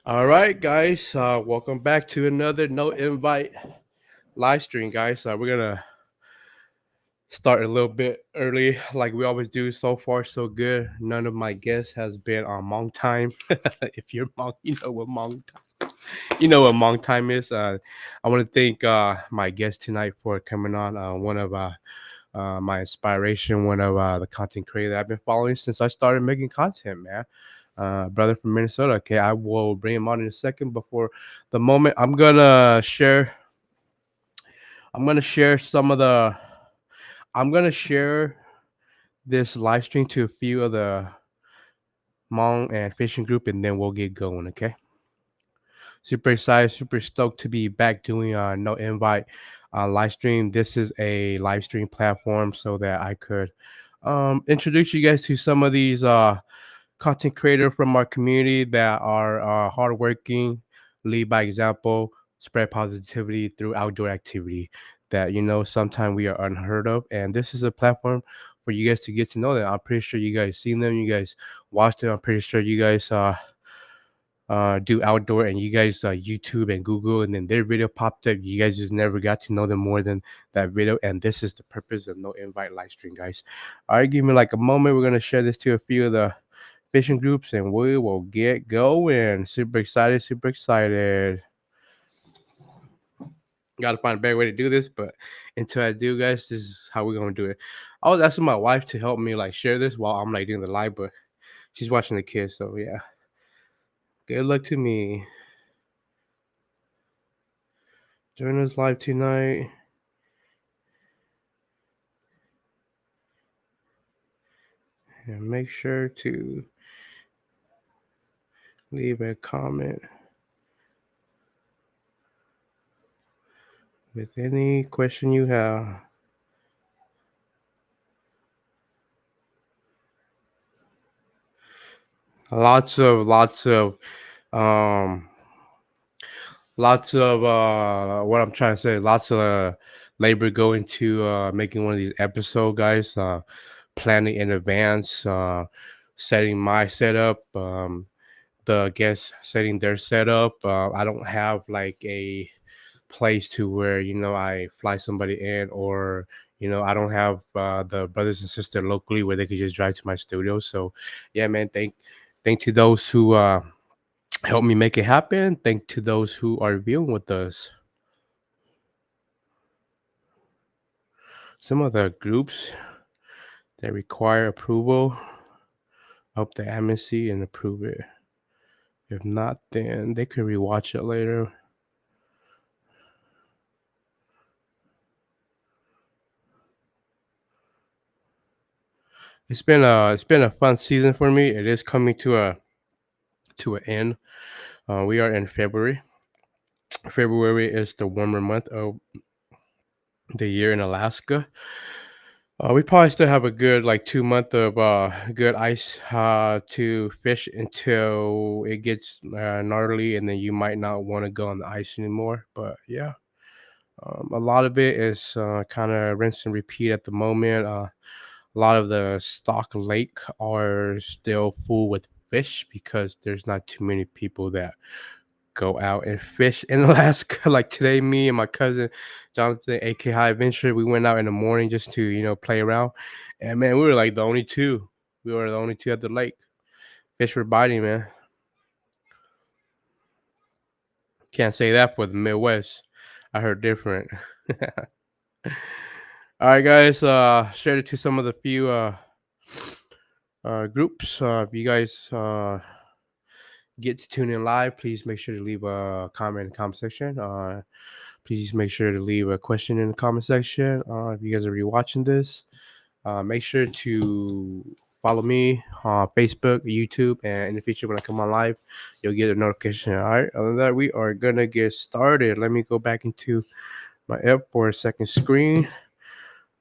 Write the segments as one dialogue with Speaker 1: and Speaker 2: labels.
Speaker 1: All right, guys. Welcome back to another No Invite live stream, guys. We're gonna start a little bit early, like we always do. So far, so good. None of my guests has been on Hmong time. If you're Hmong, you know what Hmong time. You know what Hmong time is. I want to thank my guest tonight for coming on. One of my inspiration, one of the content creators I've been following since I started making content, man. Brother from Minnesota. Okay, I will bring him on in a second. Before the moment, I'm gonna share some of the. I'm gonna share this live stream to a few of the Hmong and fishing group, and then we'll get going. Okay. Super excited, super stoked to be back doing no invite live stream. This is a live stream platform so that I could introduce you guys to some of these content creator from our community that are hardworking, lead by example, spread positivity through outdoor activity that sometimes we are unheard of. And this is a platform for you guys to get to know them. I'm pretty sure you guys seen them, you guys watched them. I'm pretty sure you guys do outdoor and you guys YouTube and Google, and then their video popped up. You guys just never got to know them more than that video. And this is the purpose of no invite live stream, guys. All right, give me like a moment. We're gonna share this to a few of the fishing groups and we will get going. Super excited, super excited. Gotta find a better way to do this, but until I do, guys, this is how we're gonna do it. I was asking my wife to help me like share this while I'm like doing the live, but she's watching the kids, so yeah. Good luck to me. Join us live tonight. And make sure to leave a comment with any question you have. Um what I'm trying to say, lots of labor go into making one of these episodes, guys. Planning in advance, setting my setup, the guests setting their setup. I don't have like a place to where I fly somebody in, or I don't have the brothers and sisters locally where they could just drive to my studio. So yeah, man, thank to those who help me make it happen. Thank to those who are viewing with us. Some of the groups that require approval, hope the admin and approve it. If not, then they could rewatch it later. It's been a fun season for me. It is coming to an end. We are in February. February is the warmer month of the year in Alaska. We probably still have a good like 2 month of good ice to fish until it gets gnarly, and then you might not want to go on the ice anymore. But yeah, a lot of it is kind of rinse and repeat at the moment. A lot of the stock lake are still full with fish because there's not too many people that go out and fish in Alaska. Like today, me and my cousin Jonathan, aka High Adventure, we went out in the morning just to play around, and man, we were like the only two. We were the only two at the lake. Fish were biting, man. Can't say that for the Midwest. I heard different. All right, guys. Shared it to some of the few groups. If you guys get to tune in live, please make sure to leave a comment in the comment section. Please make sure to leave a question in the comment section. If you guys are rewatching this, make sure to follow me on Facebook, YouTube, and in the future when I come on live, you'll get a notification. All right. Other than that, we are gonna get started. Let me go back into my app for a second screen.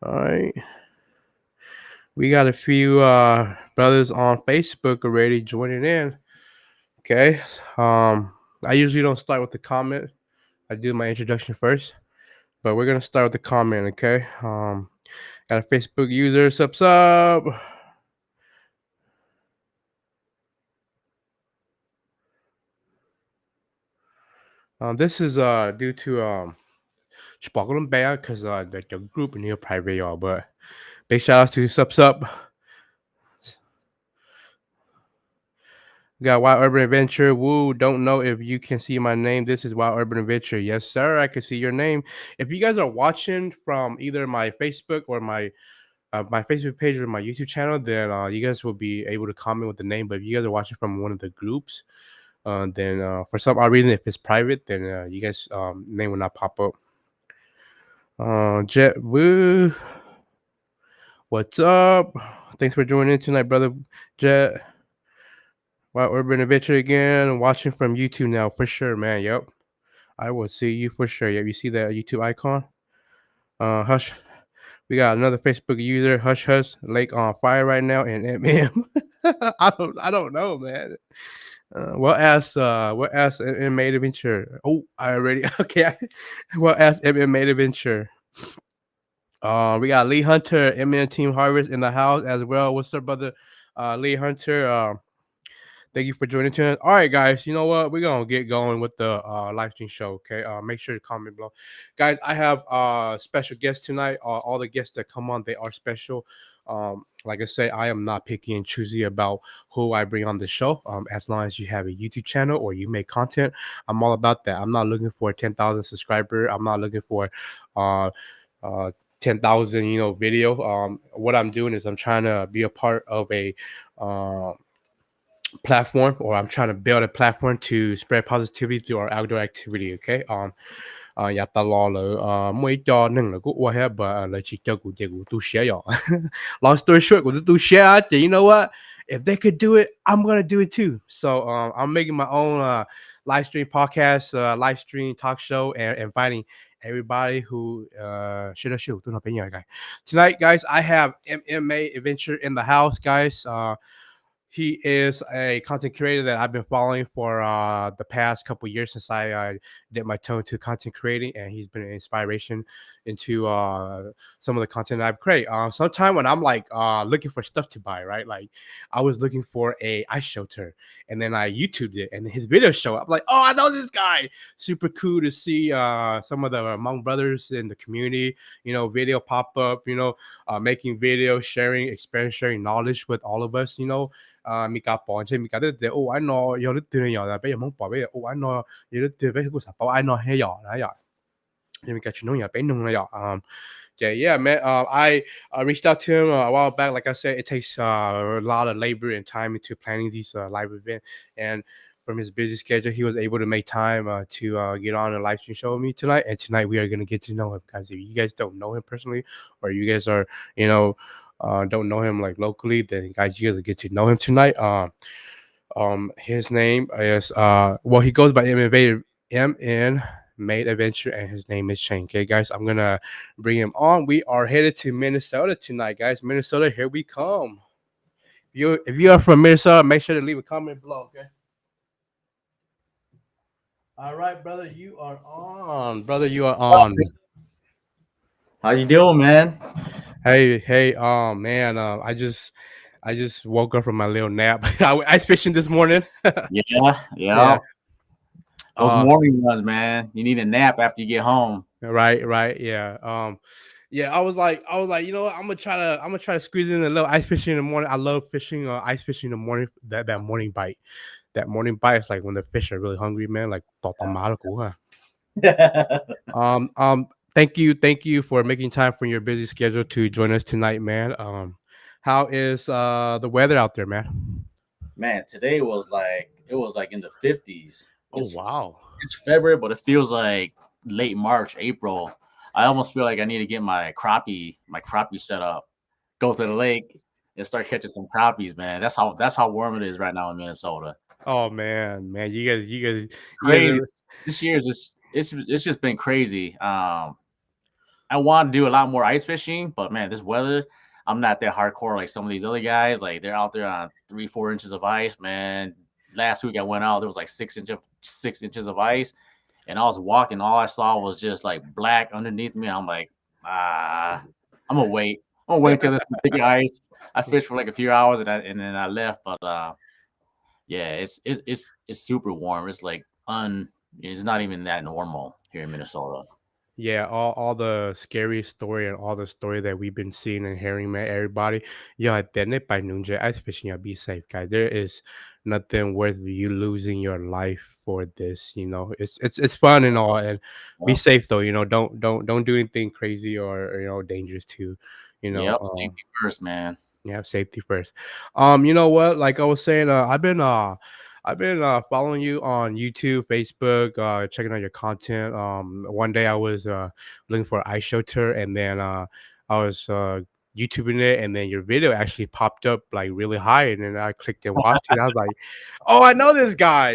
Speaker 1: All right. We got a few brothers on Facebook already joining in. Okay. I usually don't start with the comment. I do my introduction first, but we're gonna start with the comment. Okay. Got a Facebook user. Sup sup. This is due to Sparkle Bear because the group in here private y'all. But big shout out to Sup. Got Wild Urban Adventure. Woo, don't know if you can see my name. This is Wild Urban Adventure. Yes, sir. I can see your name. If you guys are watching from either my Facebook or my Facebook page or my YouTube channel, then you guys will be able to comment with the name. But if you guys are watching from one of the groups, then for some odd reason, if it's private, then you guys name will not pop up. Jet Woo, what's up? Thanks for joining in tonight, brother Jet. Wild Urban Adventure again. Watching from YouTube now for sure, man. Yep, I will see you for sure. Yep, you see that YouTube icon? Hush. We got another Facebook user, Hush Hush, Lake on fire right now, and MM. I don't know, man. What ask MNMadeAdventures? Oh, I already okay. What ask MNMadeAdventures? We got Lee Hunter, MN Team Harvest in the house as well. What's up, brother? Lee Hunter. Thank you for joining tonight. All right, guys. You know what? We're gonna get going with the live stream show. Okay. Make sure to comment below, guys. I have special guests tonight. All the guests that come on, they are special. Like I say, I am not picky and choosy about who I bring on the show. As long as you have a YouTube channel or you make content, I'm all about that. I'm not looking for 10,000 subscriber. I'm not looking for uh uh 10,000 video. What I'm doing is I'm trying to be a part of a platform, or I'm trying to build a platform to spread positivity through our outdoor activity. Okay. Dạ ta lo là mới cho nên là cũng qua hết but là chỉ cho của chị của tôi share y'all. Long story short, của tôi share thì you know what? If they could do it, I'm gonna do it too. So I'm making my own live stream podcast, live stream talk show, and inviting everybody who should shoot. Tonight, guys, I have MNMadeAdventures in the house, guys. He is a content creator that I've been following for the past couple years since I did my toe into content creating, and he's been an inspiration into some of the content I've created. Sometime when I'm like looking for stuff to buy, right? Like I was looking for a ice shelter, and then I YouTubed it, and his videos show up. I'm like, oh, I know this guy. Super cool to see some of the Hmong brothers in the community, video pop up, making videos, sharing experience, sharing knowledge with all of us, mi cả bọn trên mi cả đứa oh I know有啲對有啦，俾人冇bảo俾oh I know 有啲對俾佢實保 I know 係有啦有，因為佢全部有俾弄啦有yeah, man. I reached out to him a while back. Like I said, it takes a lot of labor and time into planning these live events. And from his busy schedule, he was able to make time to get on a live stream show with me tonight. And tonight we are going to get to know him, guys. If you guys don't know him personally, or you guys are, don't know him like locally, then guys, you guys will get to know him tonight. His name is he goes by MNMadeAdventure, and his name is Shane. Okay, guys, I'm gonna bring him on. We are headed to Minnesota tonight, guys. Minnesota, here we come. If you are from Minnesota, make sure to leave a comment below. Okay. All right, brother, you are on. Brother, you are on.
Speaker 2: How you doing, man?
Speaker 1: Hey, man, I just woke up from my little nap. I went ice fishing this morning.
Speaker 2: Yeah.
Speaker 1: Yeah.
Speaker 2: Those morning ones, man. You need a nap after you get home.
Speaker 1: Right, yeah. Yeah, I was like, you know what? I'm gonna try to squeeze in a little ice fishing in the morning. I love fishing, ice fishing in the morning. That morning bite, is like when the fish are really hungry, man. Like, huh? Thank you for making time from your busy schedule to join us tonight, man. How is the weather out there, man?
Speaker 2: Man, today was like in the 50s.
Speaker 1: Oh wow.
Speaker 2: It's February, but it feels like late March, April. I almost feel like I need to get my crappie set up, go to the lake and start catching some crappies, man. That's how warm it is right now in Minnesota.
Speaker 1: Oh man, you
Speaker 2: Crazy.
Speaker 1: guys
Speaker 2: This year is just it's just been crazy. I want to do a lot more ice fishing, but man, this weather, I'm not that hardcore like some of these other guys. Like they're out there on 3-4 inches of ice, man. Last week I went out, there was like 6 inches of ice, and I was walking. All I saw was just like black underneath me. I'm like, I'm gonna wait. I'm gonna wait until there's some thicker ice. I fished for like a few hours and then I left. But yeah, it's super warm. It's like It's not even that normal here in Minnesota.
Speaker 1: Yeah, all the scary story and all the story that we've been seeing and hearing, man, everybody, yeah, at the end of ice fishing, yeah, be safe, guys. There is nothing worth you losing your life for this. It's fun and all, and be
Speaker 2: Yep.
Speaker 1: safe though. Don't do anything crazy or dangerous too. You know,
Speaker 2: Yep. Safety first, man.
Speaker 1: yeah, safety first. You know what? Like I was saying, I've been following you on YouTube, Facebook, checking out your content. One day I was looking for ice shelter, and then I was YouTubing it, and then your video actually popped up like really high, and then I clicked and watched it. I was like, oh, I know this guy.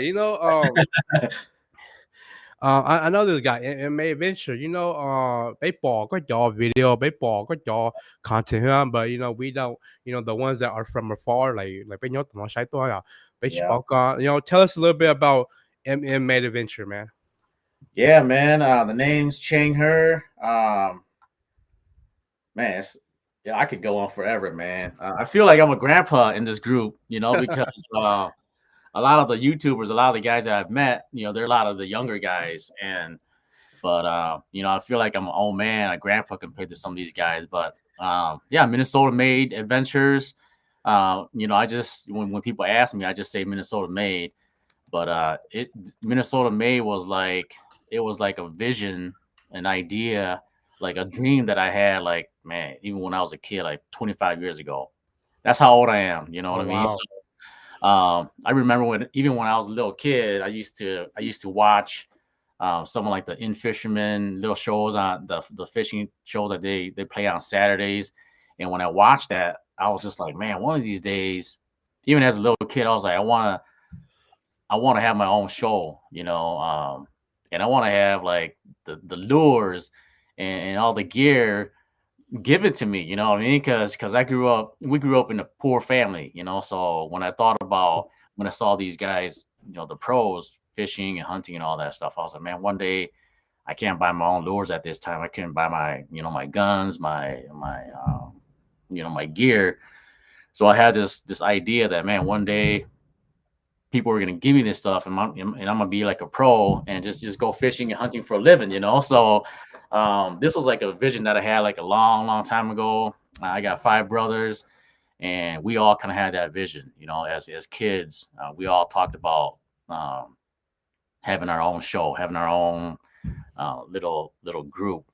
Speaker 1: I know this guy in MNMadeAdventures. Baseball có trò video, baseball có trò content ha, but we don't. The ones that are from afar, like bên nhau tụi nó sai tôi à.
Speaker 2: Yeah.
Speaker 1: Baseball tell us a little bit about MNMadeAdventure, man.
Speaker 2: Yeah, man. The name's Chang Her. Man, yeah, I could go on forever, man. I feel like I'm a grandpa in this group, because a lot of the YouTubers, a lot of the guys that I've met, they're a lot of the younger guys, but I feel like I'm an old man, a grandpa compared to some of these guys. But yeah, Minnesota made adventures. I just when people ask me, I just say Minnesota made. But it Minnesota made was like a vision, an idea, like a dream that I had, like, man, even when I was a kid, like 25 years ago. That's how old I am. You know
Speaker 1: Oh
Speaker 2: what I mean?
Speaker 1: wow.
Speaker 2: So I remember when I was a little kid, I used to watch some of like the in fishermen little shows on the fishing shows that they play on Saturdays. And when I watched that, I was just like, man, one of these days, even as a little kid, I was like, I want to have my own show, and I want to have like the lures and all the gear given to me, you know what I mean? Because we grew up in a poor family, So when I saw these guys, the pros fishing and hunting and all that stuff, I was like, man, one day I can't buy my own lures at this time. I can't buy my guns, my gear. So I had this idea that, man, one day people are gonna give me this stuff, and I'm gonna be like a pro and just go fishing and hunting for a living, So this was like a vision that I had like a long, long time ago. I got 5 brothers, and we all kind of had that vision, as kids. We all talked about having our own show, having our own little group,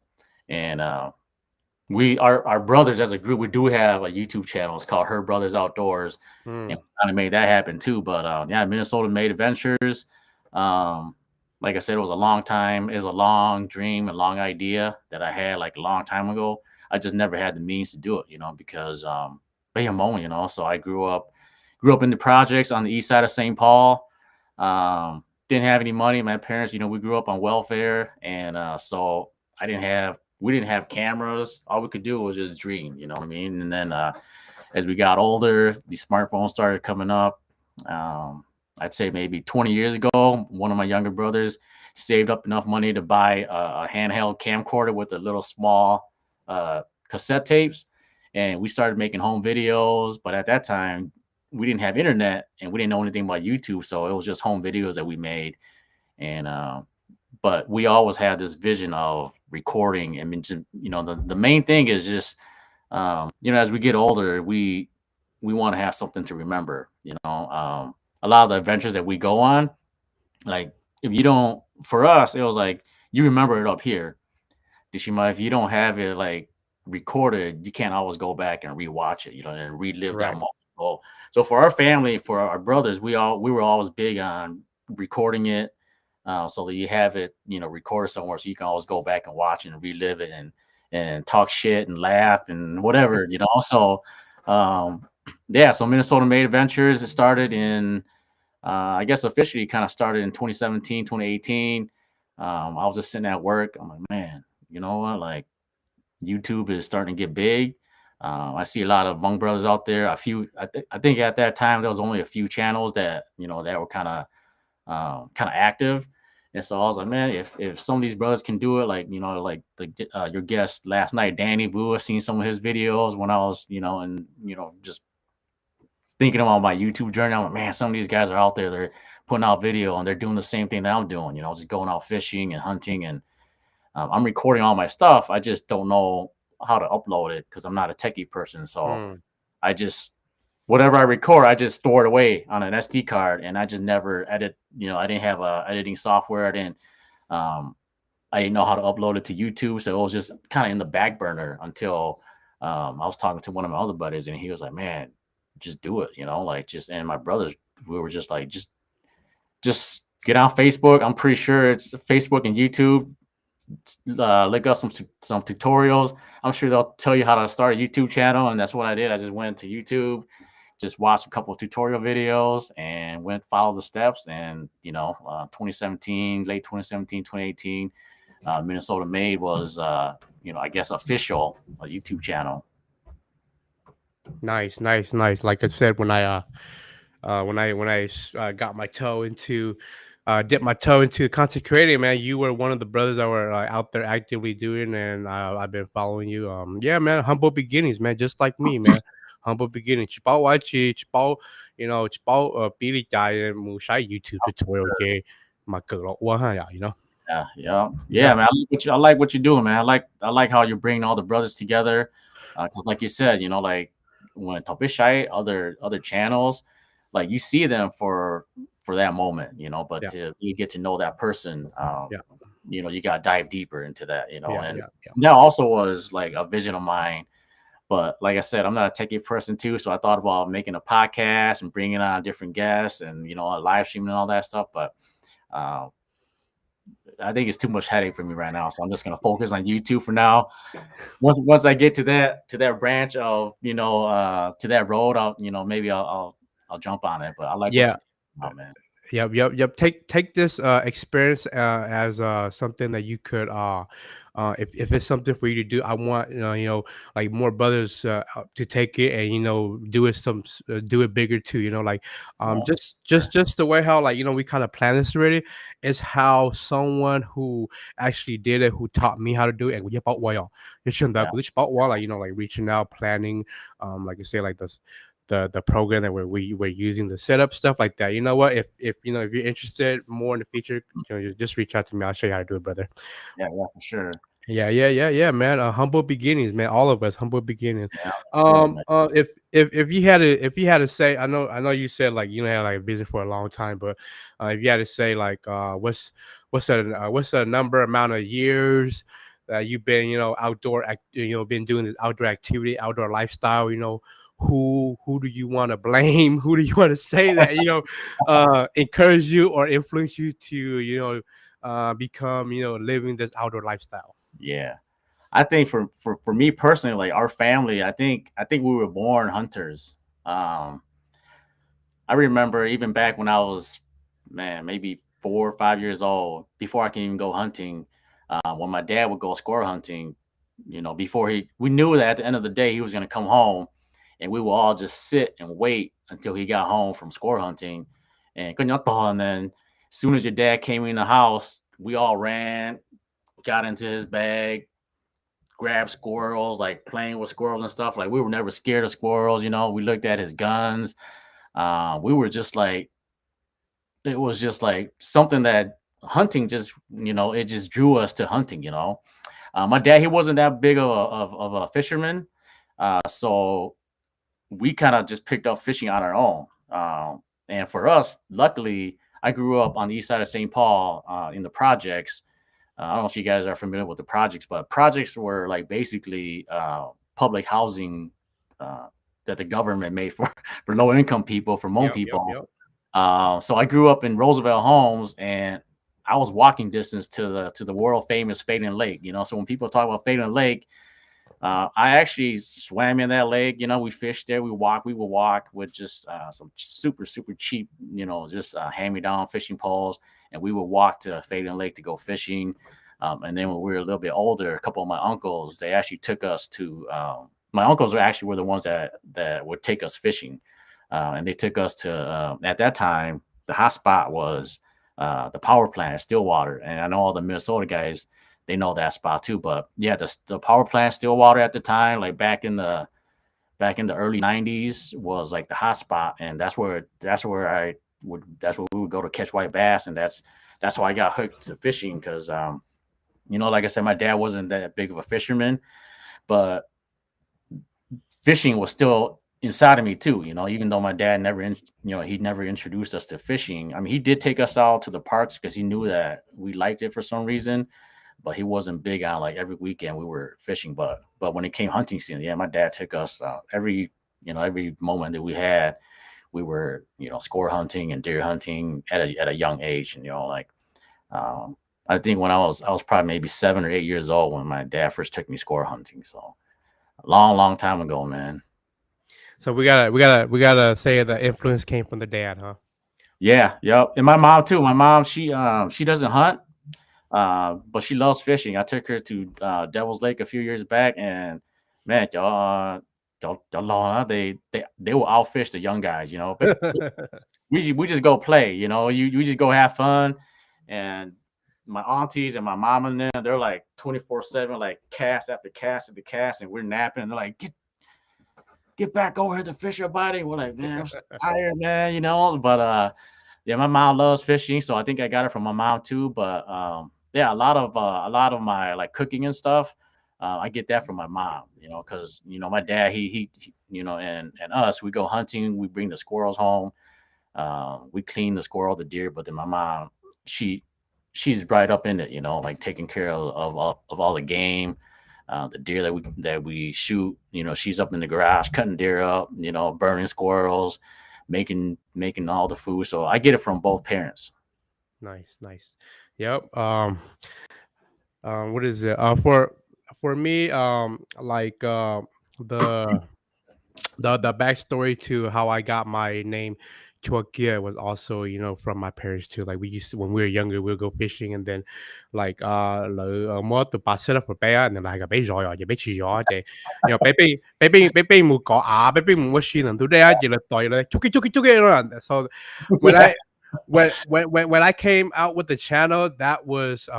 Speaker 2: and our brothers as a group, we do have a YouTube channel. It's called Her Brothers Outdoors, and
Speaker 1: Hmm.
Speaker 2: we kind of made that happen too. But yeah, Minnesota Made Adventures. Um, like I said, it was a long time. It was a long dream, a long idea that I had like a long time ago. I just never had the means to do it, because So I grew up in the projects on the east side of St. Paul. Didn't have any money. My parents, we grew up on welfare, and so we didn't have cameras. All we could do was just dream, you know what I mean? And then as we got older, these smartphones started coming up. Um, I'd say maybe 20 years ago, one of my younger brothers saved up enough money to buy a handheld camcorder with a little small cassette tapes. And we started making home videos. But at that time, we didn't have internet and we didn't know anything about YouTube. So it was just home videos that we made. And but we always had this vision of recording. I mean, the main thing is just as we get older, we want to have something to remember. A lot of the adventures that we go on, like, if you don't, for us, it was like, you remember it up here, Dishima. If you don't have it like recorded, you can't always go back and rewatch it, and relive that
Speaker 1: Right.
Speaker 2: moment. So for our family, for our brothers, we were always big on recording it, so that you have it, recorded somewhere, so you can always go back and watch it and relive it and talk shit and laugh and whatever, So, yeah, so Minnesota Made Adventures, it started in, I guess officially kind of started in 2017, 2018. I was just sitting at work. I'm like, man, you know what? Like, YouTube is starting to get big. I see a lot of Hmong brothers out there. I think at that time there was only a few channels that that were kind of active. And so I was like, man, if some of these brothers can do it, like like your guest last night, Danny Vu, I've seen some of his videos when I was and just thinking about my YouTube journey. I'm like, man, some of these guys are out there. putting out video, and they're doing the same thing that I'm doing. Just going out fishing and hunting, and I'm recording all my stuff. I just don't know how to upload it because I'm not a techie person. So
Speaker 1: Mm.
Speaker 2: I just whatever I record, I just store it away on an SD card, and I just never edit. I didn't have a editing software. Um, I didn't know how to upload it to YouTube, so it was just kind of in the back burner until I was talking to one of my other buddies, and he was like, "Man, just do it," like just. And my brothers, we were just like, just get on Facebook. I'm pretty sure it's Facebook and YouTube. Look up some tutorials. I'm sure they'll tell you how to start a YouTube channel, and that's what I did. I just went to YouTube, just watched a couple of tutorial videos, and went follow the steps. And 2017, late 2017, 2018, Minnesota Made was I guess official a YouTube channel.
Speaker 1: Nice, nice, nice. Like I said, when I got my toe into dipped my toe into content creating, man, you were one of the brothers that were out there actively doing, and I've been following you. Yeah, man, humble beginnings, man, just like me, man. Humble beginnings. Chỉ bảo ai chỉ bảo, chỉ bảo比你大嘅冇使 YouTube tutorial 嘅，嘛cực落哇哈呀，Yeah, yeah,
Speaker 2: man. I like what you're doing, man. I like how you're bringing all the brothers together. Because, like you said, like when Topishai, other channels, like you see them for that moment, but
Speaker 1: yeah,
Speaker 2: to you get to know that person,
Speaker 1: yeah,
Speaker 2: you got to dive deeper into that,
Speaker 1: yeah,
Speaker 2: and
Speaker 1: yeah, yeah.
Speaker 2: that also was like a vision of mine. But like I said, I'm not a techie person too, so I thought about making a podcast and bringing on different guests and a live stream and all that stuff, but. Uh, I think it's too much headache for me right now, so I'm just gonna focus on YouTube for now. Once I get to that branch of to that road, maybe I'll jump on it. But I like what
Speaker 1: Yeah.
Speaker 2: you're talking about, man.
Speaker 1: Yep, yep, yep. Take this experience as something that you could if it's something for you to do. I want like more brothers to take it and do it bigger too. Like
Speaker 2: Yeah,
Speaker 1: just the way how like we kind of plan this already is how someone who actually did it who taught me how to do it and yeah,
Speaker 2: yeah,
Speaker 1: like like reaching out, planning, like you say like this the program that we're using, the setup stuff like that. You know what? If if you're interested more in the future, you just reach out to me. I'll show you how to do it, brother.
Speaker 2: yeah, for sure.
Speaker 1: Yeah, yeah, yeah, yeah, man. Humble beginnings, man. All of us, humble beginnings.
Speaker 2: Yeah, for sure, man.
Speaker 1: If you had to say, I know you said like you had like a vision for a long time, but if you had to say like what's a number amount of years that you've been been doing this outdoor activity, outdoor lifestyle, who do you want to blame? Who do you want to say that encourage you or influence you to become living this outdoor lifestyle?
Speaker 2: Yeah, I think for me personally, like our family, I think we were born hunters. Um, I remember even back when I was, man, maybe 4 or 5 years old, before I can even go hunting, when my dad would go squirrel hunting, before we knew that at the end of the day he was going to come home, and we would all just sit and wait until he got home from squirrel hunting, and then as soon as your dad came in the house, we all ran, got into his bag, grabbed squirrels, like playing with squirrels and stuff. Like we were never scared of squirrels. We looked at his guns. We were just like it was just like something that hunting just it just drew us to hunting. My dad, he wasn't that big of a fisherman, so we kind of just picked up fishing on our own. And for us, luckily, I grew up on the east side of St. Paul, in the projects. I don't know if you guys are familiar with the projects, but projects were like basically public housing uh, that the government made for for low income people, for Hmong
Speaker 1: Yep, yep,
Speaker 2: people.
Speaker 1: yep.
Speaker 2: So I grew up in Roosevelt Homes, and I was walking distance to the world famous Faden Lake. So when people talk about Faden Lake, I actually swam in that lake. We fished there. We would walk with just some super super cheap, just hand me down fishing poles, and we would walk to Faden Lake to go fishing. And then when we were a little bit older, a couple of my uncles, they actually took us to. My uncles were the ones that would take us fishing. And they took us to at that time the hot spot was the power plant at Stillwater, and I know all the Minnesota guys, they know that spot too. But yeah, the power plant Stillwater at the time, like back in the early '90s, was like the hot spot, and that's where I that's where we would go to catch white bass, and that's how I got hooked to fishing because like I said, my dad wasn't that big of a fisherman, but fishing was still inside of me too. Even though my dad he never introduced us to fishing. I mean, he did take us out to the parks because he knew that we liked it for some reason, but he wasn't big on like every weekend we were fishing. But when it came hunting season, yeah, my dad took us every moment that we had. We were score hunting and deer hunting at a young age, and I think when I was probably maybe 7 or 8 years old when my dad first took me score hunting. So a long, long time ago, man.
Speaker 1: So we gotta say the influence came from the dad, huh?
Speaker 2: Yeah, yep. And my mom too. My mom, she doesn't hunt, but she loves fishing. I took her to Devil's Lake a few years back, and man, y'all, they will outfish the young guys. But we just go play. You just go have fun, and my aunties and my mom and them, they're like 24/7, like cast after cast after cast, and we're napping. And they're like, get back over here to fish your body. We're like, man, I'm so tired, man. But yeah, my mom loves fishing, so I think I got it from my mom too. But yeah, a lot of my like cooking and stuff, I get that from my mom. Because my dad, and us, we go hunting, we bring the squirrels home, we clean the squirrel, the deer, but then my mom, she she's right up in it, like taking care of all the game, the deer that we shoot. She's up in the garage cutting deer up, burning squirrels, making all the food. So I get it from both parents.
Speaker 1: Nice, nice. Yep. What is it? For me, like the the backstory to how I got my name Chuakia was also, from my parents too. Like we used to, when we were younger, we'd go fishing, and then like mua từ bà set up for bear, and then like bé rồi rồi bé chỉ rồi thì bé mu có bé mu xin làm tôi đây chỉ là tội là chuki rồi. So when I when I came out with the channel, that was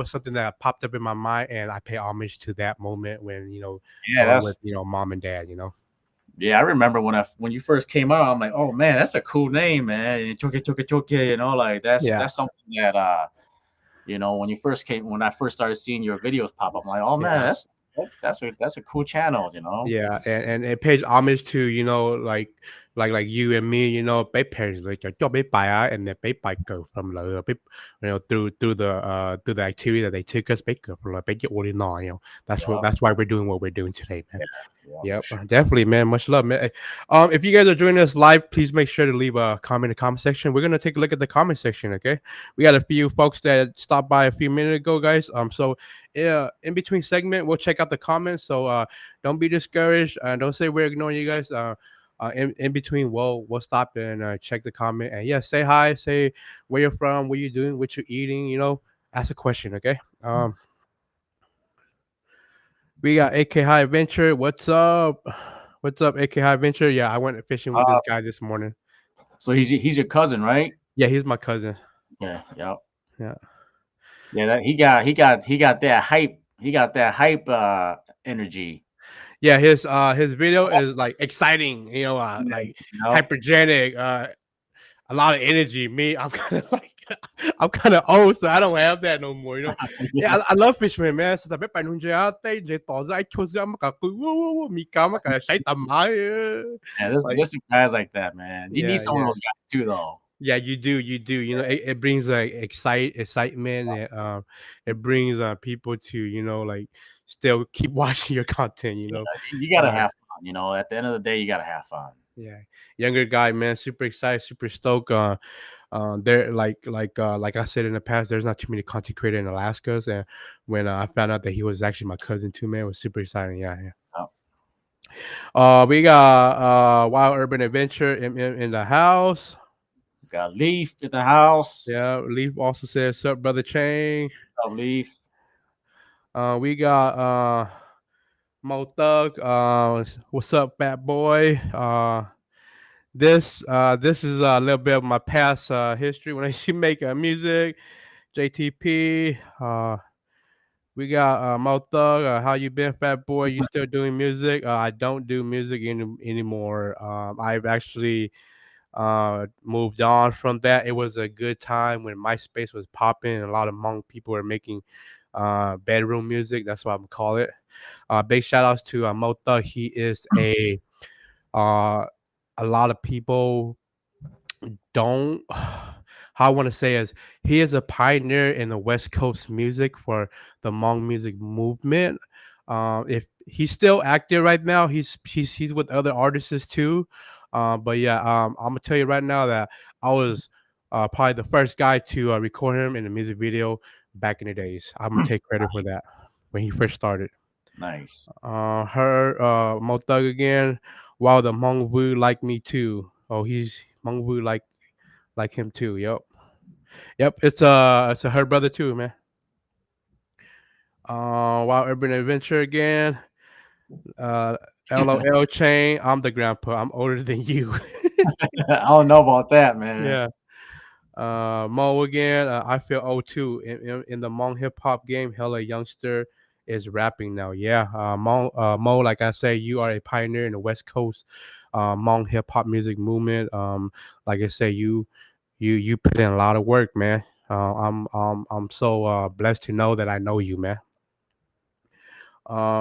Speaker 1: something that popped up in my mind, and I pay homage to that moment when
Speaker 2: Yeah,
Speaker 1: going with
Speaker 2: that's
Speaker 1: mom and dad.
Speaker 2: yeah. I remember when you first came out, I'm like, oh man, that's a cool name, man. Choke choke choke. Like that's
Speaker 1: Yeah,
Speaker 2: that's something that when I first started seeing your videos pop up, I'm like, oh man,
Speaker 1: yeah.
Speaker 2: that's a cool channel.
Speaker 1: Yeah, and it pays homage to like you and me, bé parents like cho bé bài á, and then bé bài cờ from bé, through the activity that they took us, bé cờ from bé get all in all,
Speaker 2: Yeah,
Speaker 1: that's why we're doing what we're doing today, man.
Speaker 2: yeah, for
Speaker 1: Yep,
Speaker 2: sure.
Speaker 1: definitely, man. Much love, man. If you guys are joining us live, please make sure to leave a comment in the comment section. We're gonna take a look at the comment section, okay? We got a few folks that stopped by a few minutes ago, guys. So yeah, in between segment, we'll check out the comments. So don't be discouraged. Don't say we're ignoring you guys. In between, we'll stop and check the comment. And yeah, say hi, say where you're from, what you're doing, what you're eating. Ask a question, okay? We got AK High Adventure. What's up? What's up, AK High Adventure? Yeah, I went fishing with this
Speaker 2: Uh,
Speaker 1: guy this morning.
Speaker 2: so he's your cousin, right?
Speaker 1: Yeah, he's my cousin.
Speaker 2: Yeah, yeah,
Speaker 1: Yeah.
Speaker 2: yeah. That he got that hype. He got that hype energy.
Speaker 1: Yeah, his video is like exciting,
Speaker 2: Yeah,
Speaker 1: like hypergenic, a lot of energy. Me, I'm kind of like I'm kind of old, so I don't have that no more.
Speaker 2: yeah,
Speaker 1: Yeah, I love fishing, man. Sa tabi pa nung jaya tay, jay toza ay chuzi am ka mika maka shay tamay. Like
Speaker 2: there's some guys like that, man. You need
Speaker 1: yeah,
Speaker 2: some of
Speaker 1: yeah.
Speaker 2: those guys too, though.
Speaker 1: Yeah, you do. It brings like excitement. It brings people to like still keep watching your content.
Speaker 2: You gotta
Speaker 1: Uh,
Speaker 2: have fun. At the end of the day, you gotta have fun.
Speaker 1: yeah, younger guy, man, super excited, super stoked. There like I said in the past, there's not too many content creators in Alaska, and when I found out that he was actually my cousin too, man, it was super exciting. Yeah, yeah.
Speaker 2: Oh,
Speaker 1: We got Wild Urban Adventure in the house.
Speaker 2: we got Leaf at the house.
Speaker 1: Yeah, Leaf also says, "Sup, brother Chang."
Speaker 2: Leaf.
Speaker 1: We got Mo Thug. What's up, fat boy? This is a little bit of my past history when I used to make music. JTP. We got Mo Thug. How you been, fat boy? You still doing music? I don't do music anymore. I've actually Moved on from that. It was a good time when MySpace was popping and a lot of Hmong people were making bedroom music. That's what I'm gonna call it. Big shout outs to Mota. He is uh, a lot of people don't how I want to say is he is a pioneer in the West Coast music for the Hmong music movement. If he's still active right now, he's with other artists too. But yeah, I'm gonna tell you right now that I was probably the first guy to record him in a music video back in the days. I'm gonna take credit for that when he first started.
Speaker 2: Nice.
Speaker 1: Her Mo Thug again. Wow, the Hmong Wu like me too. Oh, he's Hmong Wu like him too. Yep. Yep. It's a her brother too, man. Wow, Urban Adventure again. Uh LOL chain. I'm the grandpa. I'm older than you.
Speaker 2: I don't know about that, man.
Speaker 1: Yeah. Mo again. I feel old too. In the Hmong hip hop game, hella youngster is rapping now. Yeah. Mo, like I say, you are a pioneer in the West Coast Hmong hip hop music movement. Like I say, you put in a lot of work, man. I'm so blessed to know that I know you, man.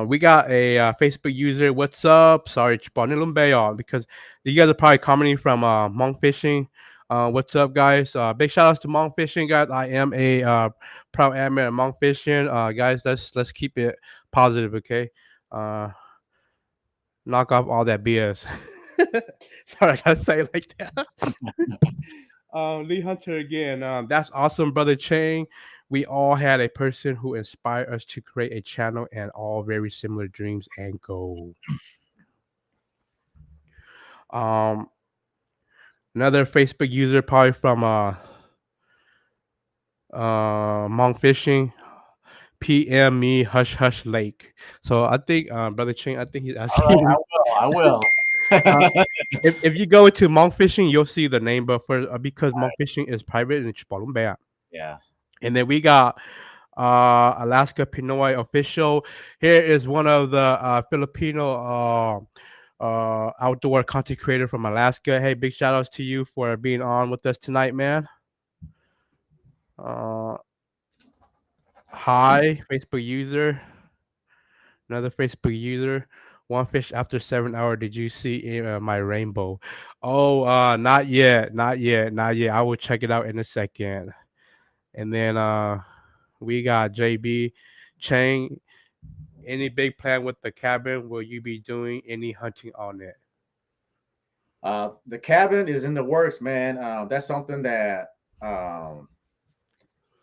Speaker 1: We got a Facebook user. What's up? Sorry, Chipanilumbeyo, because you guys are probably commenting from Monk Fishing. What's up, guys? Big shout outs to Monk Fishing, guys. I am a proud admin of Monk Fishing. Guys, let's keep it positive, okay? Uh, Knock off all that BS. Sorry, I gotta say it like that. Lee Hunter again. That's awesome, brother Chang. We all had a person who inspired us to create a channel and all very similar dreams and goals. Um, Another Facebook user probably from Monk Fishing. PM me hush hush lake. So I think brother Chang, I think he's
Speaker 2: All right,
Speaker 1: asking.
Speaker 2: I will.
Speaker 1: uh,
Speaker 2: I will.
Speaker 1: if you go into Monk Fishing, you'll see the name, but for because Monk Fishing is private and it's Palumbeya.
Speaker 2: Yeah.
Speaker 1: And then we got Alaska Pinoy official. Here is one of the Filipino outdoor content creator from Alaska. Hey, big shout outs to you for being on with us tonight, man. Uh, Hi, Facebook user. Another Facebook user. One fish after 7 hours. Did you see my rainbow? Oh, not yet, not yet, not yet. I will check it out in a second. And then we got JB Chang. Any big plan with the cabin? Will you be doing any hunting on it?
Speaker 2: The cabin is in the works, man. That's something that kind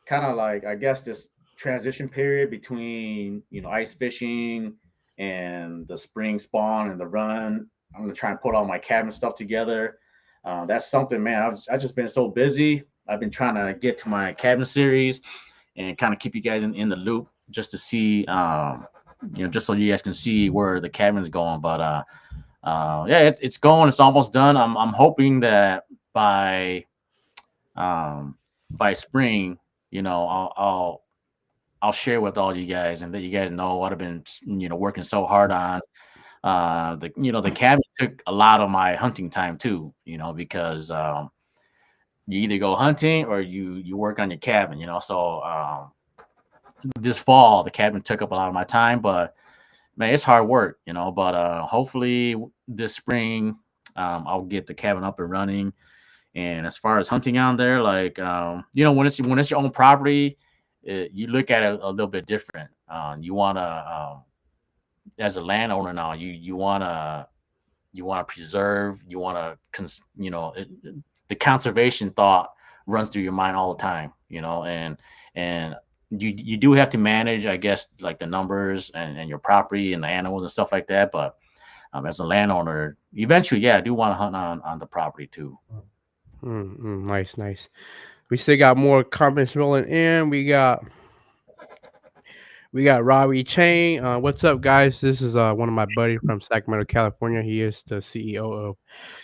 Speaker 2: of like, I guess, this transition period between ice fishing and the spring spawn and the run. I'm gonna try and put all my cabin stuff together. That's something, man. I've just been so busy. I've been trying to get to my cabin series and kind of keep you guys in the loop just to see, just so you guys can see where the cabin's going. But yeah, it's going. It's almost done. I'm hoping that um, by spring, I'll share with all you guys and let you guys know what I've been working so hard on. The cabin took a lot of my hunting time too, because you either go hunting or you work on your cabin, So this fall the cabin took up a lot of my time, but man, it's hard work, But hopefully this spring I'll get the cabin up and running. And as far as hunting out there, like when it's your own property, you look at it a little bit different. You want to, as a landowner now, you want to preserve, you want to, the conservation thought runs through your mind all the time, and you do have to manage, I guess, like the numbers and your property and the animals and stuff like that. But as a landowner, eventually, yeah, I do want to hunt on the property too.
Speaker 1: Nice, nice. We still got more comments rolling in. We got Robbie Chain. What's up, guys? This is one of my buddies from Sacramento, California. He is the CEO of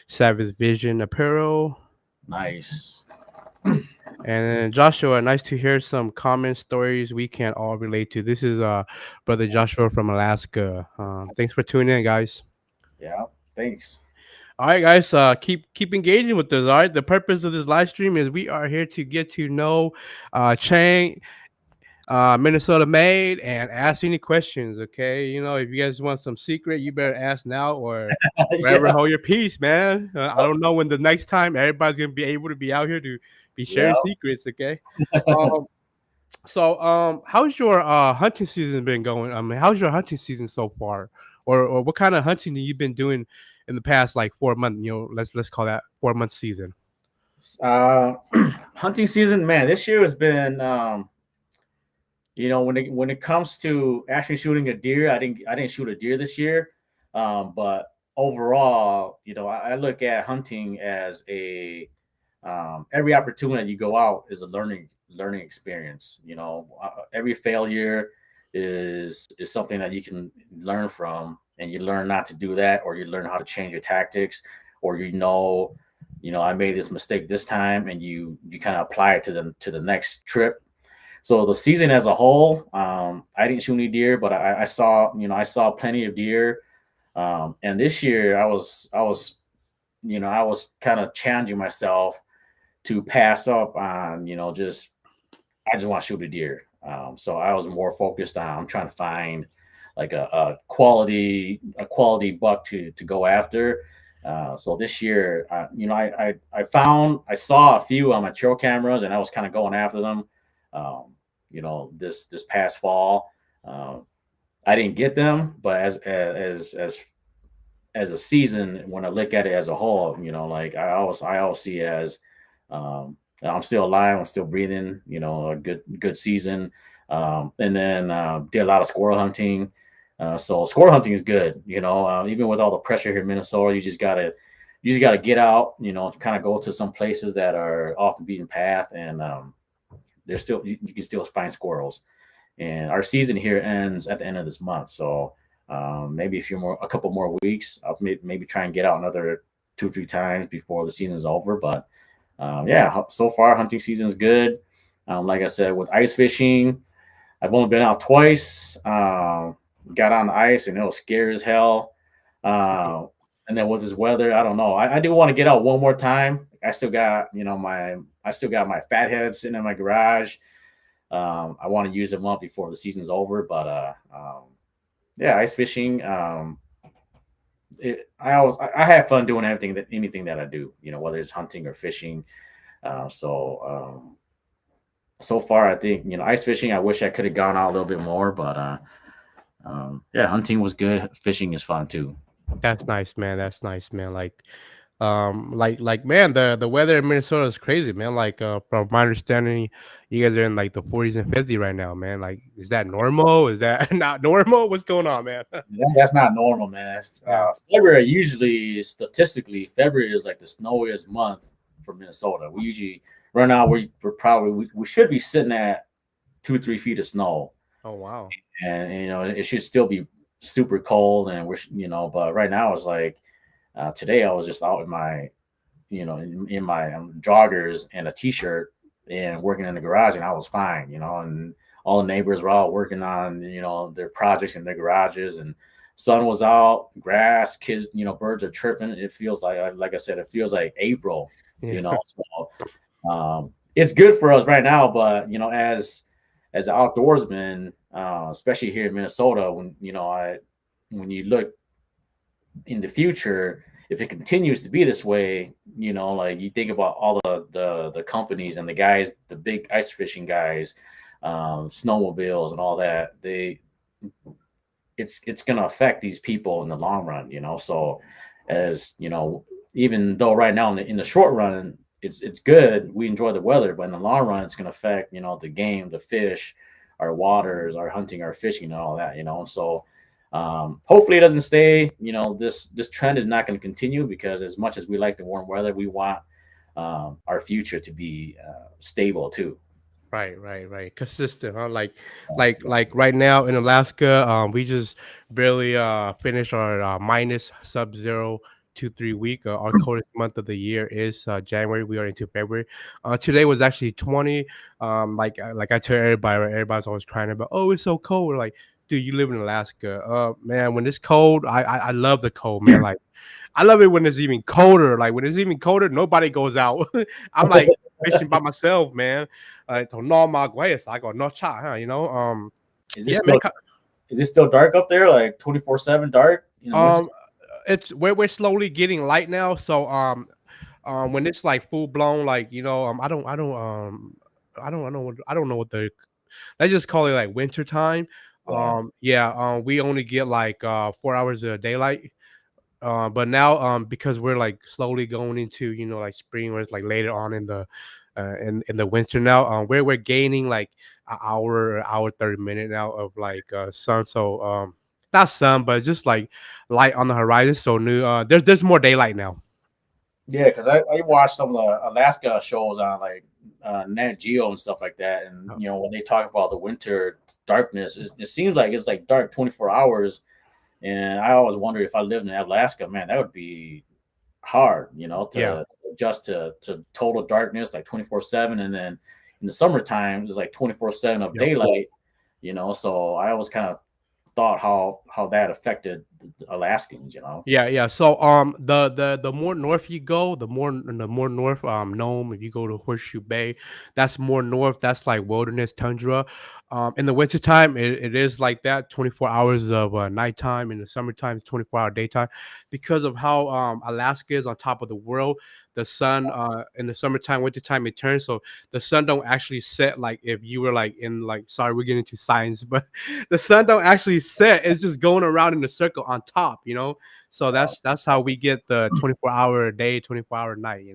Speaker 1: Savage Vision Apparel.
Speaker 2: Nice.
Speaker 1: And Joshua, nice to hear some common stories we can all relate to. This is brother Joshua from Alaska. Thanks for tuning in, guys.
Speaker 2: Yeah. Thanks.
Speaker 1: All right, guys, keep engaging with us. All right, the purpose of this live stream is we are here to get to know Chang, Minnesota made, and ask any questions. Okay, you know, if you guys want some secret, you better ask now or forever
Speaker 2: Yeah,
Speaker 1: hold your peace, man. I don't know when the next time everybody's gonna be able to be out here to be
Speaker 2: yeah.
Speaker 1: sharing secrets. Okay, um, so how's your hunting season been going? I mean, how's your hunting season so far, or what kind of hunting have you been doing in the past like 4 months? You know, let's call that 4 month season.
Speaker 2: Uh, Hunting season, man, this year has been when it comes to actually shooting a deer, I didn't shoot a deer this year. But overall, I look at hunting as a every opportunity you go out is a learning experience. Every failure is something that you can learn from, and you learn not to do that, or you learn how to change your tactics, or I made this mistake this time, and you kind of apply it to the next trip. So the season as a whole, I didn't shoot any deer, but I saw plenty of deer. And this year I was kind of challenging myself to pass up on, I just want to shoot a deer. So I was more focused on I'm trying to find like a quality buck to go after. So this year, I saw a few on my trail cameras, and I was kind of going after them. This past fall, I didn't get them, but as a season, when I look at it as a whole, like I always see it as I'm still alive, I'm still breathing, a good season. And then did a lot of squirrel hunting. So squirrel hunting is good, even with all the pressure here in Minnesota, you just gotta get out, kind of go to some places that are off the beaten path, and there's still you can still find squirrels. And our season here ends at the end of this month, so maybe a couple more weeks, I'll maybe try and get out another 2 or 3 times before the season is over. But yeah, so far hunting season is good. Like I said, with ice fishing, I've only been out twice. Got on the ice and it was scary as hell. Uh, and then with this weather, I don't know. I do want to get out one more time. I still got my fat head sitting in my garage. I want to use them up before the season's over. But yeah, ice fishing. I have fun doing anything that I do. Whether it's hunting or fishing. So far, I think ice fishing. I wish I could have gone out a little bit more, but yeah, hunting was good. Fishing is fun too.
Speaker 1: That's nice, man. That's nice, man. Like man, the weather in Minnesota is crazy, man. Like from my understanding, you guys are in like the 40s and 50s right now, man. Like, is that normal? Is that not normal? What's going on, man?
Speaker 2: That's not normal, man.
Speaker 1: Yeah.
Speaker 2: February usually, statistically, February is like the snowiest month for Minnesota. We usually right now we should be sitting at 2 or 3 feet of snow,
Speaker 1: Oh wow.
Speaker 2: and it should still be super cold, and but right now it's like today I was just out in my in my joggers and a t-shirt and working in the garage, and I was fine, and all the neighbors were out working on their projects in their garages, and sun was out, grass, kids, birds are chirping. It feels like I said, it feels like April,
Speaker 1: Yeah.
Speaker 2: so it's good for us right now. But as an outdoorsman, especially here in Minnesota, when you look in the future, if it continues to be this way, like you think about all the companies and the guys, the big ice fishing guys, snowmobiles and all that, it's going to affect these people in the long run. So as even though right now in the short run it's good, we enjoy the weather, but in the long run it's going to affect the game, the fish, our waters, our hunting, our fishing, and all that. So hopefully it doesn't stay. This trend is not going to continue, because as much as we like the warm weather, we want our future to be stable too.
Speaker 1: Right. Consistent, huh? Like, like,
Speaker 2: Yeah.
Speaker 1: like right now in Alaska, we just barely finished our minus sub-zero 2 3 week. Our coldest month of the year is January. We are into February. Today was actually 20. Like I tell everybody, right? Everybody's always crying about, oh, it's so cold. We're like, dude, you live in Alaska. Man, when it's cold, I love the cold, man. Like I love it when it's even colder. Like when it's even colder, nobody goes out. I'm like fishing by myself, man. To know my ways, I go no chat, huh?
Speaker 2: Is it
Speaker 1: Yeah, man.
Speaker 2: still is it still dark up there, like 24/7 dark in the winter?
Speaker 1: Um, it's we're slowly getting light now. So when it's like full blown, like I don't know what the let's just call it like winter time.
Speaker 2: Yeah.
Speaker 1: Yeah, we only get like 4 hours of daylight. But now because we're like slowly going into like spring, where it's like later on in the in the winter now, we're gaining like an hour 30 minute now of like sun. So not sun, but just like light on the horizon. So new there's more daylight now.
Speaker 2: Yeah, because I watched some of the Alaska shows on like Nat Geo and stuff like that, and
Speaker 1: Oh,
Speaker 2: when they talk about the winter darkness, it seems like it's like dark 24 hours. And I always wondered if I lived in Alaska, man, that would be hard,
Speaker 1: yeah.
Speaker 2: to adjust to total darkness like 24/7, and then in the summertime it's like 24/7 of
Speaker 1: Yep.
Speaker 2: daylight. So I always kind of thought how that affected the Alaskans.
Speaker 1: Yeah, yeah. So the more north you go, the more north Nome. If you go to Horseshoe Bay, that's more north. That's like wilderness tundra. In the wintertime, it is like that. 24 hours of nighttime. In the summertime, it's 24-hour daytime, because of how Alaska is on top of the world. The sun in the summertime, wintertime, it turns. So the sun don't actually set like if you were like in like sorry, we're getting into science, but the sun don't actually set. It's just going around in a circle on top. So
Speaker 2: Wow,
Speaker 1: that's how we get the 24-hour day, 24-hour night.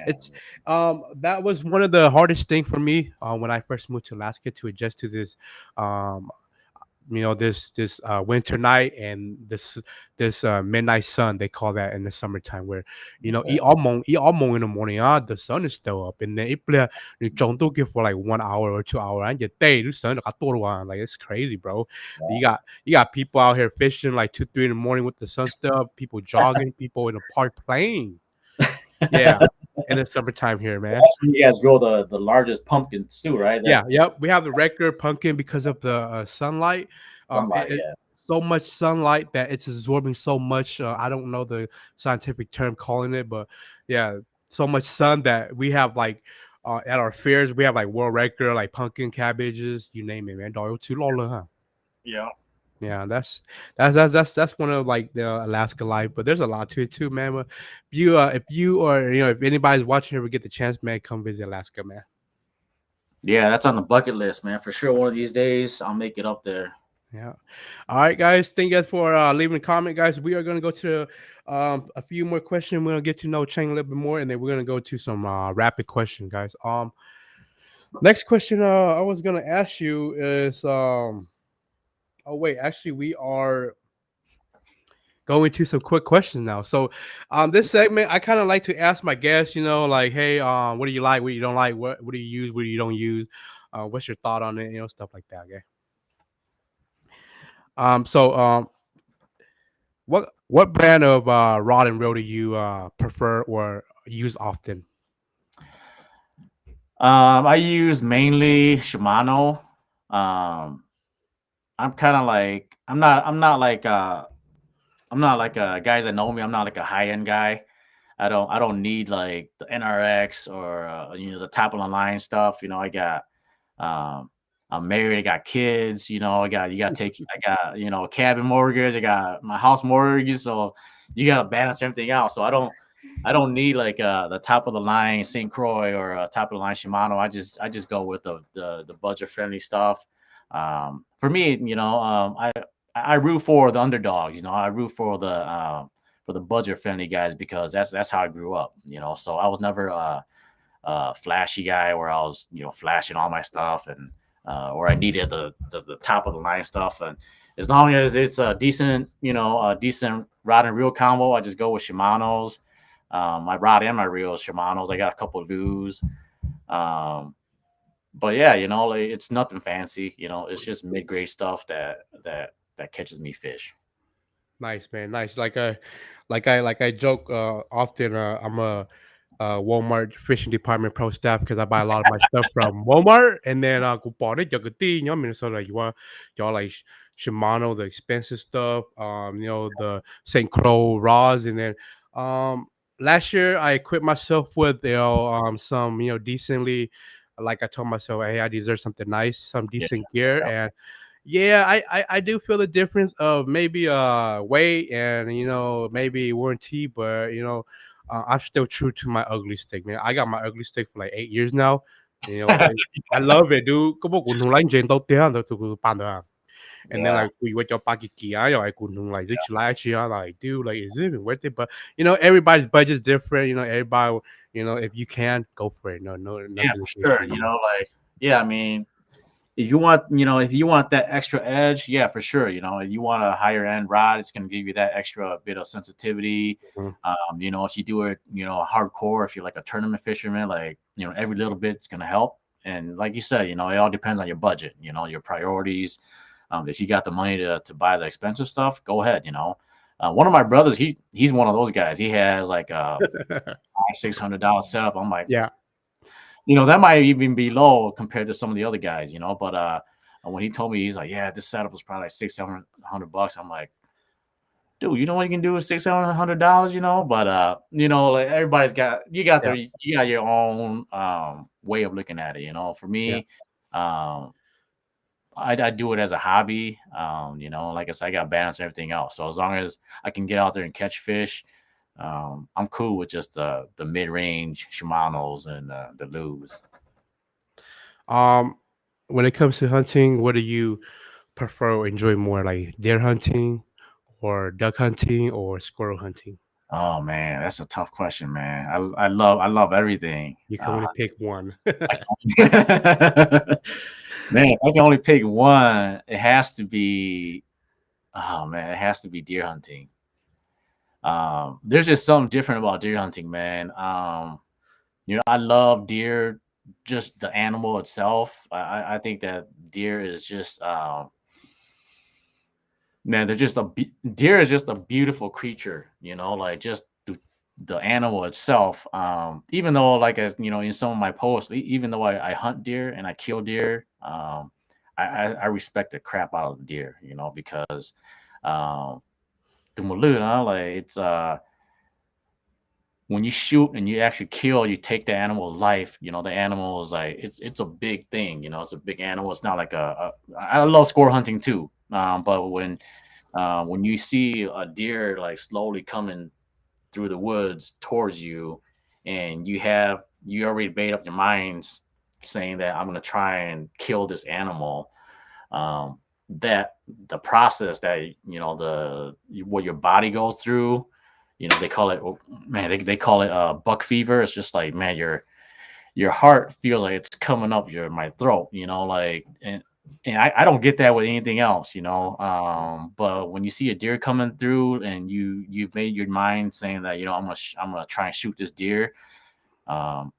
Speaker 1: It's
Speaker 2: man.
Speaker 1: that was one of the hardest thing for me when I first moved to Alaska, to adjust to this um this winter night, and this midnight sun, they call that in the summertime, where
Speaker 2: Okay.
Speaker 1: eat almond in the morning, the sun is still up, and then it play you don't do it for like 1 hour or 2 hour, and your day the sun like it's crazy, bro.
Speaker 2: Wow.
Speaker 1: You got people out here fishing like 2 3 in the morning with the sun still up, people jogging, people in the park playing. Yeah, in the summertime here, man.
Speaker 2: That's when you guys grow the largest pumpkins too, right? That
Speaker 1: Yeah, yep. We have the regular pumpkin because of the sunlight.
Speaker 2: sunlight, yeah.
Speaker 1: So much sunlight that it's absorbing so much. I don't know the scientific term calling it, but yeah, so much sun that we have like at our fairs, we have like world record, like pumpkin cabbages, you name it, man. Dog, too long, huh?
Speaker 2: Yeah.
Speaker 1: Yeah, that's one of like the Alaska life, but there's a lot to it too, man. But if you or if anybody's watching here, we get the chance, man, come visit Alaska, man.
Speaker 2: Yeah, that's on the bucket list, man. For sure. One of these days I'll make it up there.
Speaker 1: Yeah. All right, guys. Thank you guys for leaving a comment, guys. We are going to go to a few more questions. We're going to get to know Chang a little bit more, and then we're going to go to some rapid questions, guys. Next question I was going to ask you is oh wait, actually we are going to some quick questions now. So this segment I kind of like to ask my guests, like, hey, what do you like, what do you don't like, what do you use, what do you don't use? What's your thought on it, stuff like that, okay? So what brand of rod and reel do you prefer or use often?
Speaker 2: I use mainly Shimano. Um, I'm kind of like I'm not like guys that know me. I'm not like a high end guy. I don't need like the NRX or the top of the line stuff. I got um I'm married, I got kids, I got you got to take I got a cabin mortgage, I got my house mortgage, so you got to balance everything out. So I don't need like the top of the line St. Croix or top of the line Shimano. I just go with the budget friendly stuff. For me, I root for the underdogs. I root for the budget friendly guys because that's how I grew up. So I was never flashy guy where I was flashing all my stuff and or I needed the top of the line stuff. And as long as it's a decent rod and reel combo, I just go with Shimano's. My rod and my reel is Shimano's. I got a couple of Vus. Um, but yeah, like, it's nothing fancy. It's just mid grade stuff that catches me fish.
Speaker 1: Nice, man. Nice. Like I joke often. I'm a Walmart fishing department pro staff because I buy a lot of my stuff from Walmart, and then go bỏ đấy cho cái tí nhóm mình sau này qua cho lại Shimano, the expensive stuff. The St. Croix rods, and then um, last year I equipped myself with some decently, like I told myself, hey, I deserve something nice, some
Speaker 2: Yeah.
Speaker 1: decent gear, and yeah, I do feel the difference of maybe weight and maybe warranty, but I'm still true to my ugly stick, man. I got my ugly stick for like 8 years now. You know, I, I love it, dude. Có một cuốn hùng lánh trên tàu tiền đó tụi bạn đó. And then
Speaker 2: Yeah.
Speaker 1: like we went up Pakiki, I like like this last year, like dude, like is it even worth it? But everybody's budget's different. Everybody, if you can go for it. No,
Speaker 2: Yeah,
Speaker 1: nothing
Speaker 2: for
Speaker 1: against
Speaker 2: sure.
Speaker 1: you.
Speaker 2: Like, yeah, I mean, if you want that extra edge, yeah, for sure. If you want a higher end rod, it's going to give you that extra bit of sensitivity.
Speaker 1: Mhm.
Speaker 2: If you do it, hardcore, if you're like a tournament fisherman, like, every little bit's going to help. And like you said, it all depends on your budget, your priorities. If you got the money to buy the expensive stuff, go ahead. One of my brothers, he's one of those guys. He has like a $500-600 setup. I'm like,
Speaker 1: Yeah,
Speaker 2: that might even be low compared to some of the other guys, but when he told me, he's like, yeah, this setup was probably like $600-700. I'm like, dude, you know what you can do with $600-700, but like everybody's got you got
Speaker 1: yeah,
Speaker 2: your own way of looking at it. For
Speaker 1: yeah.
Speaker 2: me, I do it as a hobby. Like I said, I got balance and everything else. So as long as I can get out there and catch fish, I'm cool with just the mid range Shimano's and the Lubes.
Speaker 1: Um, when it comes to hunting, what do you prefer or enjoy more, like deer hunting, or duck hunting, or squirrel hunting?
Speaker 2: Oh man, that's a tough question, man. I love everything.
Speaker 1: You can only pick one.
Speaker 2: I man, if I can only pick one, it has to be. Oh man, it has to be deer hunting. There's just something different about deer hunting, man. I love deer, just the animal itself. I think that deer is just man, deer is just a beautiful creature, like just the animal itself. Even though, like, as in some of my posts, even though I hunt deer and I kill deer, I respect the crap out of the deer, because um, the maluna, like, it's when you shoot and you actually kill, you take the animal's life. The animal is like it's a big thing. It's a big animal. It's not like I love score hunting too, but when you see a deer like slowly coming through the woods towards you, and you already made up your minds saying that I'm going to try and kill this animal, that the process that what your body goes through, they call it, man, they call it buck fever. It's just like, man, your heart feels like it's coming up my throat, like, and I don't get that with anything else, but when you see a deer coming through and you've made your mind saying that, I'm gonna try and shoot this deer, um,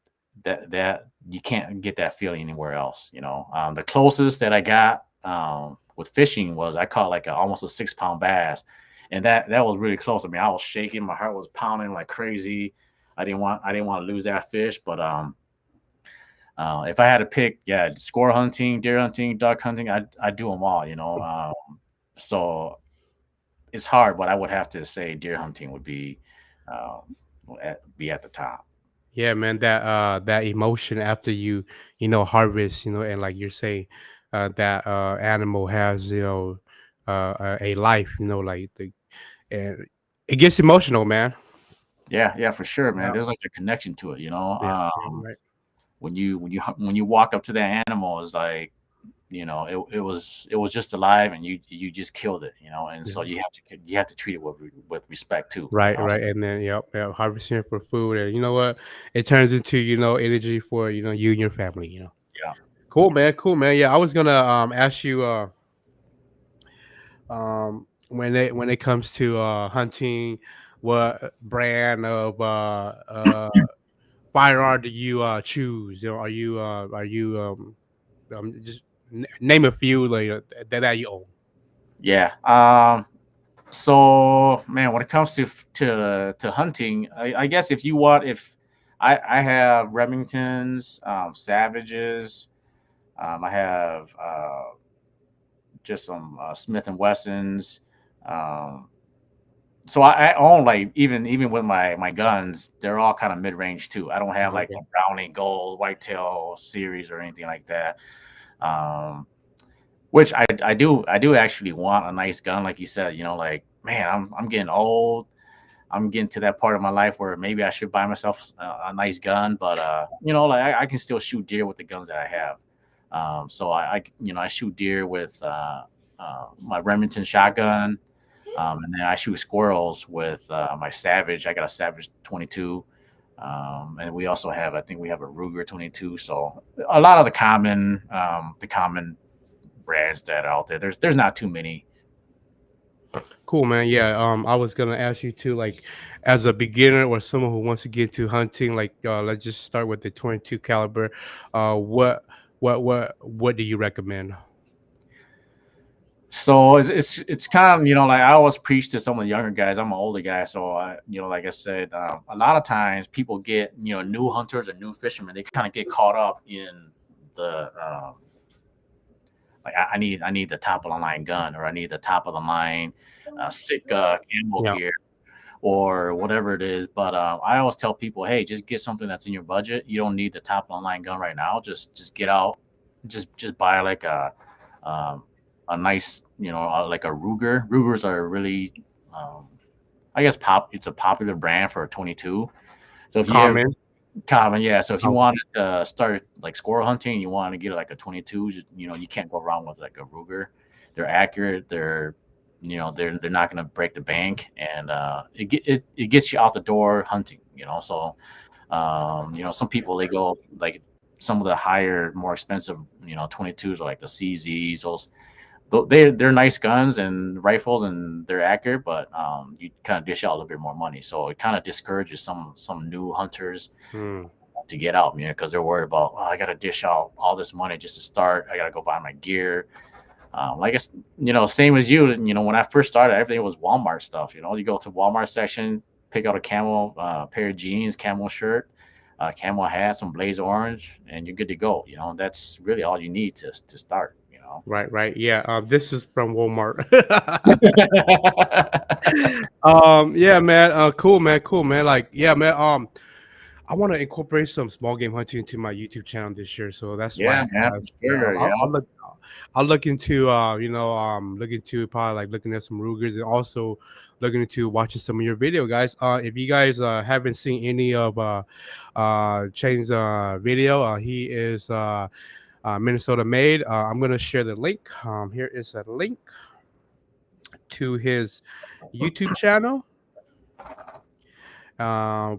Speaker 2: that you can't get that feeling anywhere else. The closest that I got with fishing was I caught like almost a 6-pound bass, and that was really close. I mean, I was shaking, my heart was pounding like crazy. I didn't want to lose that fish, but if I had to pick, yeah, score hunting, deer hunting, duck hunting, I do them all. So it's hard, but I would have to say deer hunting would um, be at the top.
Speaker 1: Yeah, man, that emotion after harvest, and like you're saying, that animal has a life, like and it gets emotional, man.
Speaker 2: Yeah, for sure, man.
Speaker 1: Yeah,
Speaker 2: There's like a connection to it.
Speaker 1: yeah, yeah, right.
Speaker 2: When you walk up to that animal, it's like, it was just alive, and you just killed it, and so
Speaker 1: Yeah.
Speaker 2: you have to treat it with respect too.
Speaker 1: Right, right, and then yep, harvesting it for food, and you know what? It turns into energy for you and your family.
Speaker 2: Yeah.
Speaker 1: Cool, man. Cool, man. Yeah, I was gonna ask you when it comes to hunting, what brand of firearm do you choose? Just name a few like that you own.
Speaker 2: Yeah. So, man, when it comes to hunting, I guess if I have Remingtons, Savages, I have just some Smith and Wessons. So I own like even with my guns, they're all kind of mid range too. I don't have like
Speaker 1: Okay.
Speaker 2: a Browning Gold, Whitetail series or anything like that. Which I do actually want a nice gun, like you said. Like, man, I'm getting old. I'm getting to that part of my life where maybe I should buy myself a nice gun, but like I can still shoot deer with the guns that I have. So I shoot deer with my Remington shotgun, and then I shoot squirrels with my Savage. I got a Savage 22, and we also have, I think we have a Ruger 22. So a lot of the common brands that are out there. There's not too many.
Speaker 1: Cool, man. Yeah. I was gonna ask you too, like, as a beginner or someone who wants to get into hunting, like, let's just start with the 22 caliber. What do you recommend?
Speaker 2: So it's kind of, like I always preach to some of the younger guys. I'm an older guy, so like I said, a lot of times people get, new hunters or new fishermen. They kind of get caught up in the like I need the top of the line gun, or I need the top of the line Sitka camo
Speaker 1: Yeah.
Speaker 2: gear, or whatever it is. But I always tell people, hey, just get something that's in your budget. You don't need the top of the line gun right now. Just get out, just buy like a nice, like a Ruger. Rugers are really, I guess it's a popular brand for a 22. So if you ever
Speaker 1: Common.
Speaker 2: common, yeah. So if you
Speaker 1: Oh,
Speaker 2: wanted to start like squirrel hunting, you want to get like a 22, you can't go wrong with like a Ruger. They're accurate. They're not going to break the bank, and it gets you out the door hunting. So some people, they go like some of the higher, more expensive 22s, are like the CZs. They're nice guns and rifles, and they're accurate, but you kind of dish out a little bit more money. So it kind of discourages some new hunters
Speaker 1: hmm.
Speaker 2: to get out, because they're worried about, I got to dish out all this money just to start. I got to go buy my gear. I guess, same as you. When I first started, everything was Walmart stuff. You go to Walmart section, pick out a camo pair of jeans, camo shirt, camo hat, some blaze orange, and you're good to go. That's really all you need to start.
Speaker 1: Right, right. Yeah. This is from Walmart. Yeah, man. Cool, man. Cool, man. Like, yeah, man. I want to incorporate some small game hunting into my YouTube channel this year, so that's why.
Speaker 2: Yeah, man, for sure. Yeah.
Speaker 1: I'll look into look into probably like looking at some Rugers, and also looking into watching some of your video, guys. If you guys haven't seen any of Chain's video, he is Minnesota made. I'm gonna share the link. Here is a link to his YouTube channel.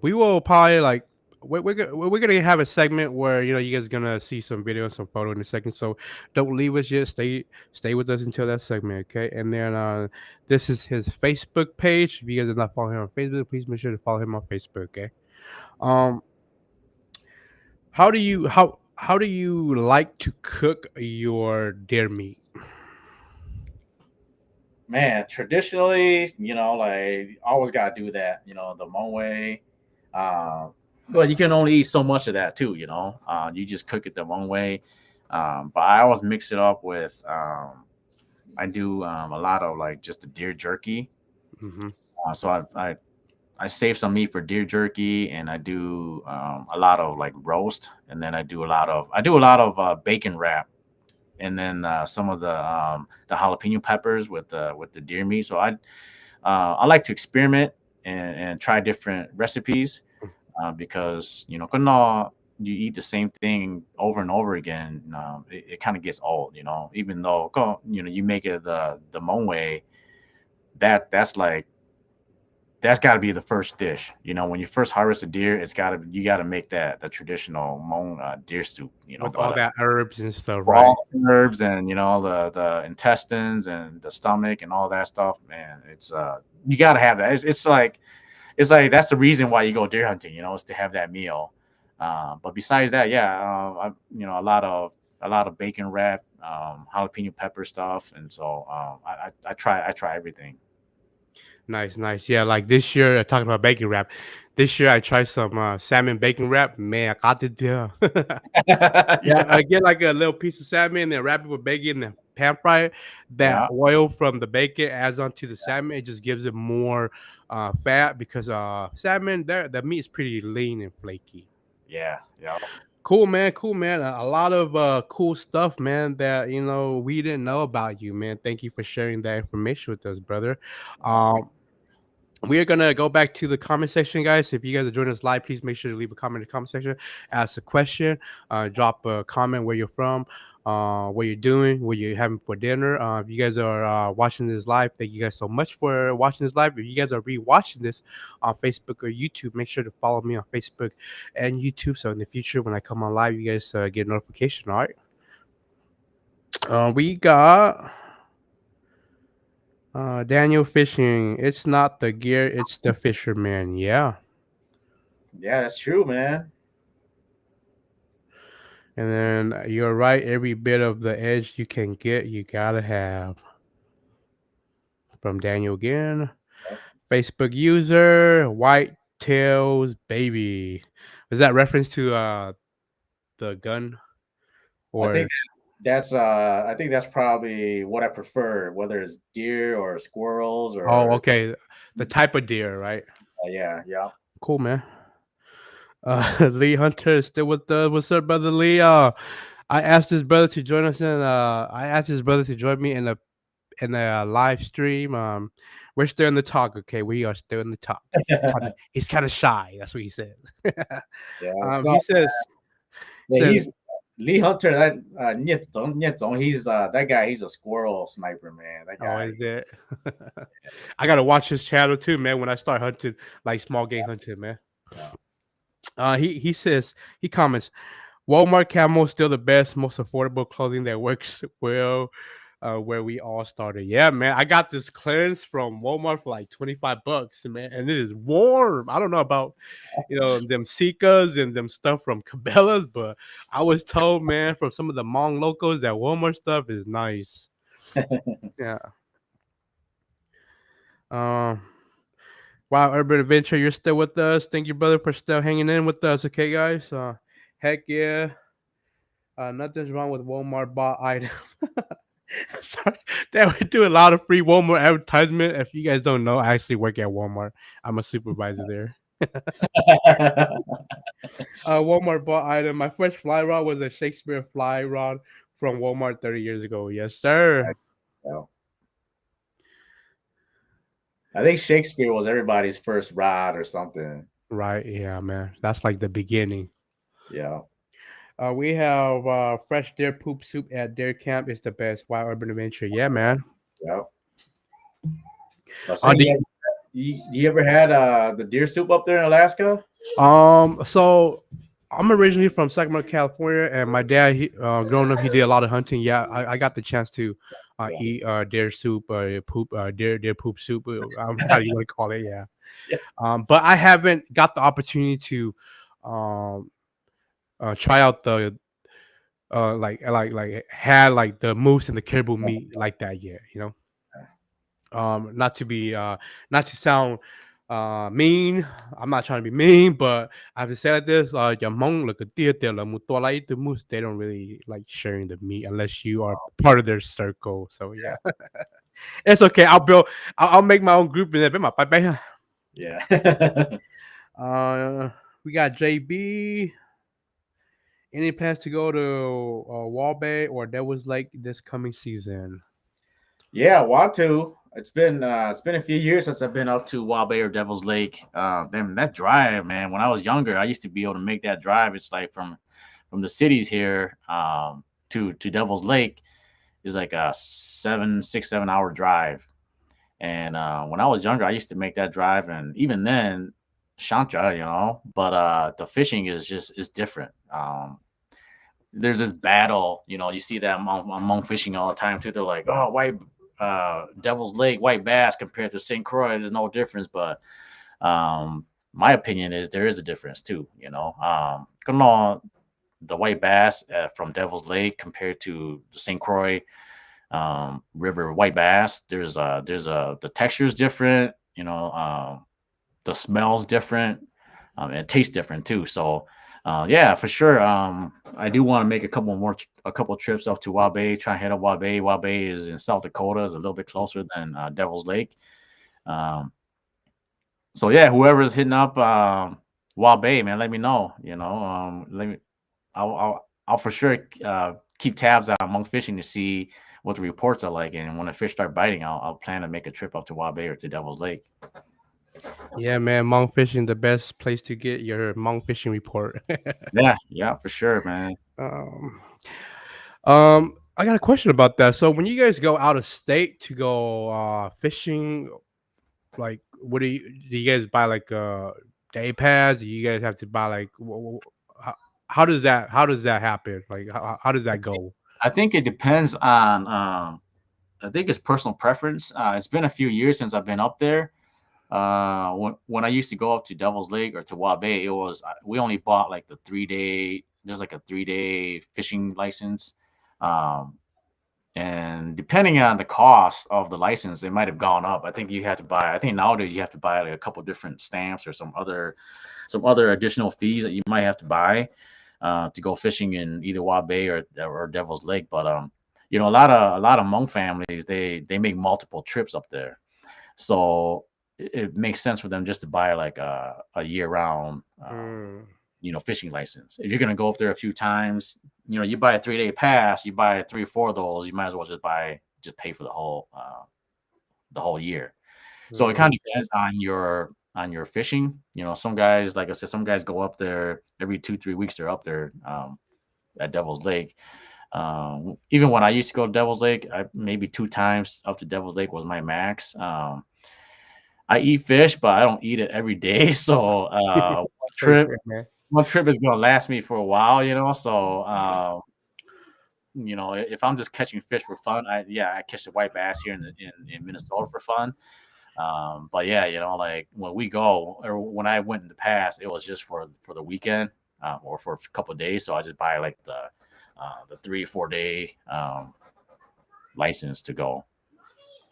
Speaker 1: We will probably like we're gonna have a segment where you guys are gonna see some video and some photo in a second. So don't leave us yet. Stay with us until that segment, okay? And then this is his Facebook page. If you guys are not following him on Facebook, please make sure to follow him on Facebook, okay? Um, how do you like to cook your deer meat?
Speaker 2: Man, traditionally, like always got to do that, the Moe. But you can only eat so much of that too, you just cook it the one way. But I always mix it up with, I do a lot of like just the deer jerky.
Speaker 1: Mm-hmm.
Speaker 2: So I save some meat for deer jerky, and I do a lot of like roast, and then I do a lot of bacon wrap, and then some of the jalapeno peppers with the deer meat. So I like to experiment and try different recipes, because when you eat the same thing over and over again, it kind of gets old. Even though you make it the Moe way, that's got to be the first dish. When you first harvest a deer, you got to make that the traditional Hmong deer soup.
Speaker 1: With all
Speaker 2: But
Speaker 1: that herbs and stuff,
Speaker 2: for
Speaker 1: right?
Speaker 2: all the herbs, and the intestines and the stomach and all that stuff, man, it's you got to have that. It's like that's the reason why you go deer hunting. Is to have that meal. But besides that, yeah, a lot of bacon wrap, jalapeno pepper stuff, and so I try everything.
Speaker 1: Nice, nice. Yeah, like this year, talking about bacon wrap. This year, I tried some salmon bacon wrap. Man, I got it there. Yeah,
Speaker 2: Yeah,
Speaker 1: I get like a little piece of salmon and wrap it with bacon and pan fry it. That
Speaker 2: yeah,
Speaker 1: oil from the bacon adds onto the salmon. It just gives it more fat because salmon there the meat is pretty lean and flaky.
Speaker 2: yeah, yeah.
Speaker 1: Cool, man. Cool, man. A lot of cool stuff, man. That we didn't know about you, man. Thank you for sharing that information with us, brother. Um, we are gonna go back to the comment section, guys. If you guys are joining us live, please make sure to leave a comment in the comment section, ask a question, drop a comment where you're from, what you're doing, what you're having for dinner. If you guys are watching this live, thank you guys so much for watching this live. If you guys are rewatching this on Facebook or YouTube, make sure to follow me on Facebook and YouTube. So in the future, when I come on live, you guys get a notification. All right. We got Daniel Fishing. It's not the gear, it's the fisherman. Yeah.
Speaker 2: Yeah, that's true, man.
Speaker 1: And then you're right. Every bit of the edge you can get, you gotta have. From Daniel again. Facebook user, White Tails Baby. Is that reference to the gun?
Speaker 2: I
Speaker 1: Or
Speaker 2: think I think that's probably what I prefer, whether it's deer or squirrels
Speaker 1: oh,
Speaker 2: or
Speaker 1: okay. The type of deer, right?
Speaker 2: yeah, yeah.
Speaker 1: Cool, man. Lee Hunter is still with us. What's up, brother Lee? I asked his brother to join us in I asked his brother to join me in a live stream. We're still in the talk, okay? We are still in the talk. He's kind of shy. That's what he says.
Speaker 2: Yeah. So
Speaker 1: He says
Speaker 2: yeah,
Speaker 1: says,
Speaker 2: he's Lee Hunter. That Nietzong, he's that guy. He's a squirrel sniper, man. That
Speaker 1: "Oh,
Speaker 2: guy.
Speaker 1: is it?" I gotta watch his channel too, man. When I start hunting, like small game hunting, man.
Speaker 2: Yeah.
Speaker 1: He says he comments, Walmart camo still the best, most affordable clothing that works well. Where we all started. Yeah, man. I got this clearance from Walmart for like $25, man, and it is warm. I don't know about them Sikas and them stuff from Cabela's, but I was told, man, from some of the Hmong locals that Walmart stuff is nice. Yeah. Um. Wow, Urban Adventure, you're still with us. Thank you, brother, for still hanging in with us. Okay, guys. Heck yeah. Nothing's wrong with Walmart bought item. Sorry, that we do a lot of free Walmart advertisement. If you guys don't know, I actually work at Walmart. I'm a supervisor there. Walmart bought item. My first fly rod was a Shakespeare fly rod from Walmart 30 years ago. Yes, sir.
Speaker 2: Yeah. I think Shakespeare was everybody's first rod or something.
Speaker 1: Right. Yeah, man. That's like the beginning.
Speaker 2: Yeah.
Speaker 1: We have fresh deer poop soup at Deer Camp. It's the best. Wild Urban Adventure. Yeah, man.
Speaker 2: Yeah. I was
Speaker 1: Uh,
Speaker 2: saying,
Speaker 1: the,
Speaker 2: you ever had the deer soup up there in Alaska?
Speaker 1: so I'm originally from Sacramento, California, and my dad, growing up, he did a lot of hunting. Yeah, I got the chance to
Speaker 2: Yeah.
Speaker 1: eat deer soup, poop, deer poop soup. How do you want to call it? Yeah.
Speaker 2: Yeah.
Speaker 1: But I haven't got the opportunity to um try out the had like the moose and the caribou meat like that yet. Not to be not to sound mean. I'm not trying to be mean, but I have to say like this: your Hmong like a deer la mutola eat the moose. They don't really like sharing the meat unless you are part of their circle. So yeah, it's okay. I'll make my own group in there.
Speaker 2: Yeah.
Speaker 1: We got JB. Any plans to go to Wall or Devil's Lake this coming season?
Speaker 2: Yeah, I want to. It's been a few years since I've been up to Wabe or Devil's Lake. Man, that drive, man. When I was younger, I used to be able to make that drive. It's like from the cities here to Devil's Lake is like a 7 hour drive. And when I was younger, I used to make that drive, and even then, Shantra, But the fishing is different. There's this battle, you see that among fishing all the time too. They're like, oh, white Devil's Lake, white bass compared to St. Croix, there's no difference. But my opinion is there is a difference too. Come on, the white bass from Devil's Lake compared to the St. Croix river white bass. The texture is different. You know, the smell's different, and it tastes different too. So, yeah, for sure. I do want to make a couple trips up to Wabe. Try and head up Wabe. Wabe is in South Dakota, is a little bit closer than Devil's Lake. Um, so yeah, whoever's hitting up Wabe, man, let me know. You know, let me. I'll for sure keep tabs on Monk Fishing to see what the reports are like, and when the fish start biting, I'll plan to make a trip up to Wabe or to Devil's Lake.
Speaker 1: Yeah, man, monk fishing the best place to get your monk fishing report.
Speaker 2: Yeah, yeah, for sure, man.
Speaker 1: um, I got a question about that. So when you guys go out of state to go fishing, like what do you guys buy like day pass? Do you guys have to buy like how does that happen? Like how does that go?
Speaker 2: I think it depends on. I think it's personal preference. It's been a few years since I've been up there. When I used to go up to Devil's Lake or to Wabe, it was we only bought like the 3 day. There's like a 3 day fishing license, um, and depending on the cost of the license, it might have gone up. I think you have to buy. I think nowadays you have to buy like a couple different stamps or some other additional fees that you might have to buy to go fishing in either Wabe or Devil's Lake. But you know, a lot of Hmong families they make multiple trips up there, so it makes sense for them just to buy like a year round,
Speaker 1: Mm,
Speaker 2: you know, fishing license. If you're gonna go up there a few times, you know, you buy a 3 day pass, you buy 3 or 4 of those, you might as well just pay for the whole year. So it kind
Speaker 1: mm.
Speaker 2: of depends on your fishing. You know, some guys, like I said, some guys go up there every 2 3 weeks. They're up there at Devil's Lake. Even when I used to go to Devil's Lake, maybe 2 times up to Devil's Lake was my max. I eat fish, but I don't eat it every day. So
Speaker 1: Same
Speaker 2: trip
Speaker 1: here, man.
Speaker 2: one trip is gonna last me for a while, you know. So you know, if I'm just catching fish for fun, I catch the white bass here in Minnesota for fun. But yeah, you know, like when we go or when I went in the past, it was just for the weekend or for a couple of days. So I just buy like the 3 or 4 day license to go.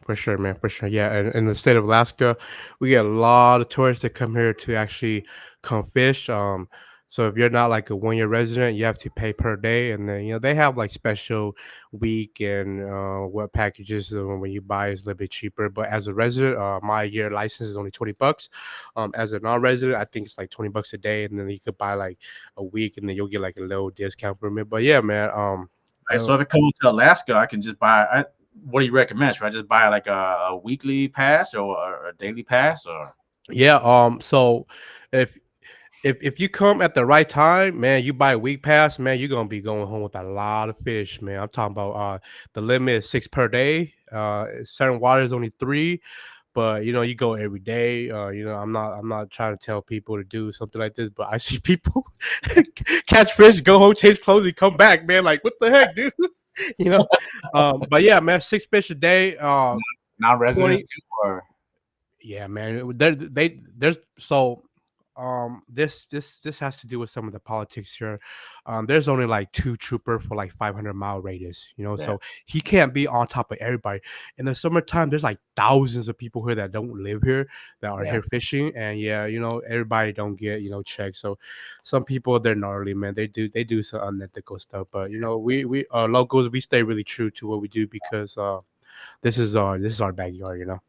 Speaker 1: For sure, man. For sure. Yeah. And in the state of Alaska, we get a lot of tourists that come here to actually come fish. So if you're not like a 1 year resident, you have to pay per day. And then, they have like special week and what packages when you buy is a little bit cheaper. But as a resident, my year license is only $20. As a non-resident, I think it's like $20 a day. And then you could buy like a week and then you'll get like a little discount from it. But yeah, man.
Speaker 2: Right. So if it comes to Alaska, I can just buy. What do you recommend? Should I just buy like a weekly pass or a daily pass or?
Speaker 1: yeah. So if if you come at the right time, man, you buy a week pass, man, you're gonna be going home with a lot of fish, man. I'm talking about the limit is 6 per day. Certain water is only 3, but you go every day. I'm not trying to tell people to do something like this, but I see people catch fish, go home, change clothes, and come back, man. Like, what the heck, dude? you know. But yeah, man, 6 fish a day,
Speaker 2: Non-residents
Speaker 1: 20.
Speaker 2: too, or
Speaker 1: Yeah, man. There's so this has to do with some of the politics here. There's only like 2 trooper for like 500-mile radius,
Speaker 2: yeah,
Speaker 1: so he can't be on top of everybody. In the summertime, there's like thousands of people here that don't live here that are
Speaker 2: yeah,
Speaker 1: here fishing, and yeah, everybody don't get checked. So some people they're gnarly, man. They do some unethical stuff, but we locals we stay really true to what we do because this is our backyard.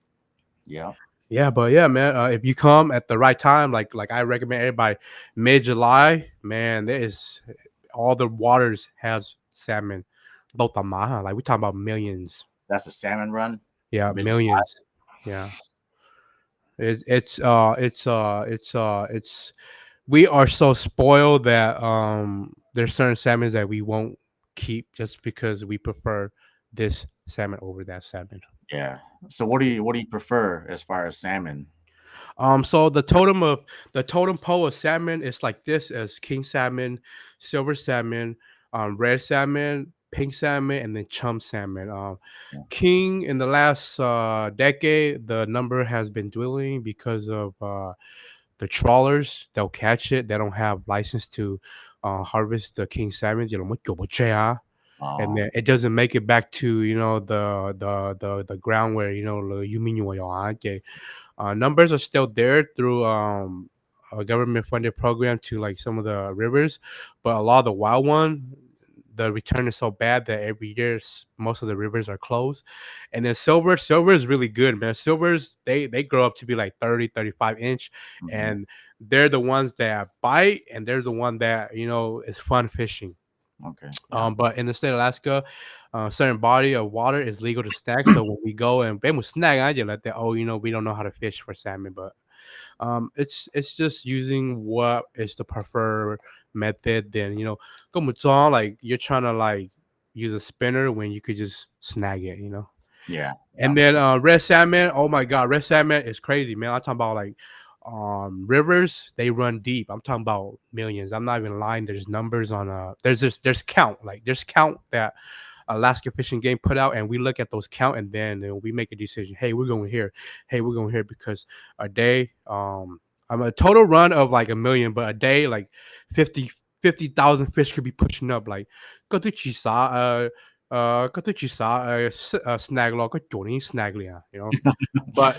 Speaker 2: yeah.
Speaker 1: Yeah, but yeah, man. If you come at the right time, like I recommend everybody, mid-July, man, there is all the waters has salmon. Both like we talking about millions.
Speaker 2: That's a salmon run.
Speaker 1: Yeah,
Speaker 2: Mid-
Speaker 1: millions. Yeah. It's we are so spoiled that there's certain salmons that we won't keep just because we prefer this salmon over that salmon.
Speaker 2: Yeah. So what do you prefer as far as salmon?
Speaker 1: So the totem pole of salmon is like this as king salmon, silver salmon, red salmon, pink salmon, and then chum salmon.
Speaker 2: Yeah.
Speaker 1: King in the last decade, the number has been dwindling because of the trawlers. They'll catch it. They don't have license to harvest the king salmon. And
Speaker 2: Oh,
Speaker 1: then it doesn't make it back to the ground where Numbers are still there through a government funded program to like some of the rivers, but a lot of the wild one, the return is so bad that every year most of the rivers are closed. And then silver is really good, man. Silvers, they grow up to be like 30, 35 inch,
Speaker 2: Mhm.
Speaker 1: and they're the ones that bite, and they're the one that is fun fishing.
Speaker 2: Okay. Yeah.
Speaker 1: But in the state of Alaska, certain body of water is legal to snag. So when we go and we snag, I just let that. Oh, we don't know how to fish for salmon, but it's just using what is the preferred method. Then like you're trying to like use a spinner when you could just snag it.
Speaker 2: Yeah. Yeah.
Speaker 1: And then red salmon, oh my god, red salmon is crazy, man. I'm talking about like rivers, they run deep. I'm talking about millions. I'm not even lying. There's numbers on there's count. Like there's count that Alaska Fishing Game put out, and we look at those count, and then we make a decision. Hey, we're going here. Hey, we're going here because a day, I'm a total run of like a million, but a day like 50,000 fish could be pushing up. Like, có thứ chỉ xả có thứ chỉ xả snag log có chỗ này snag liền. But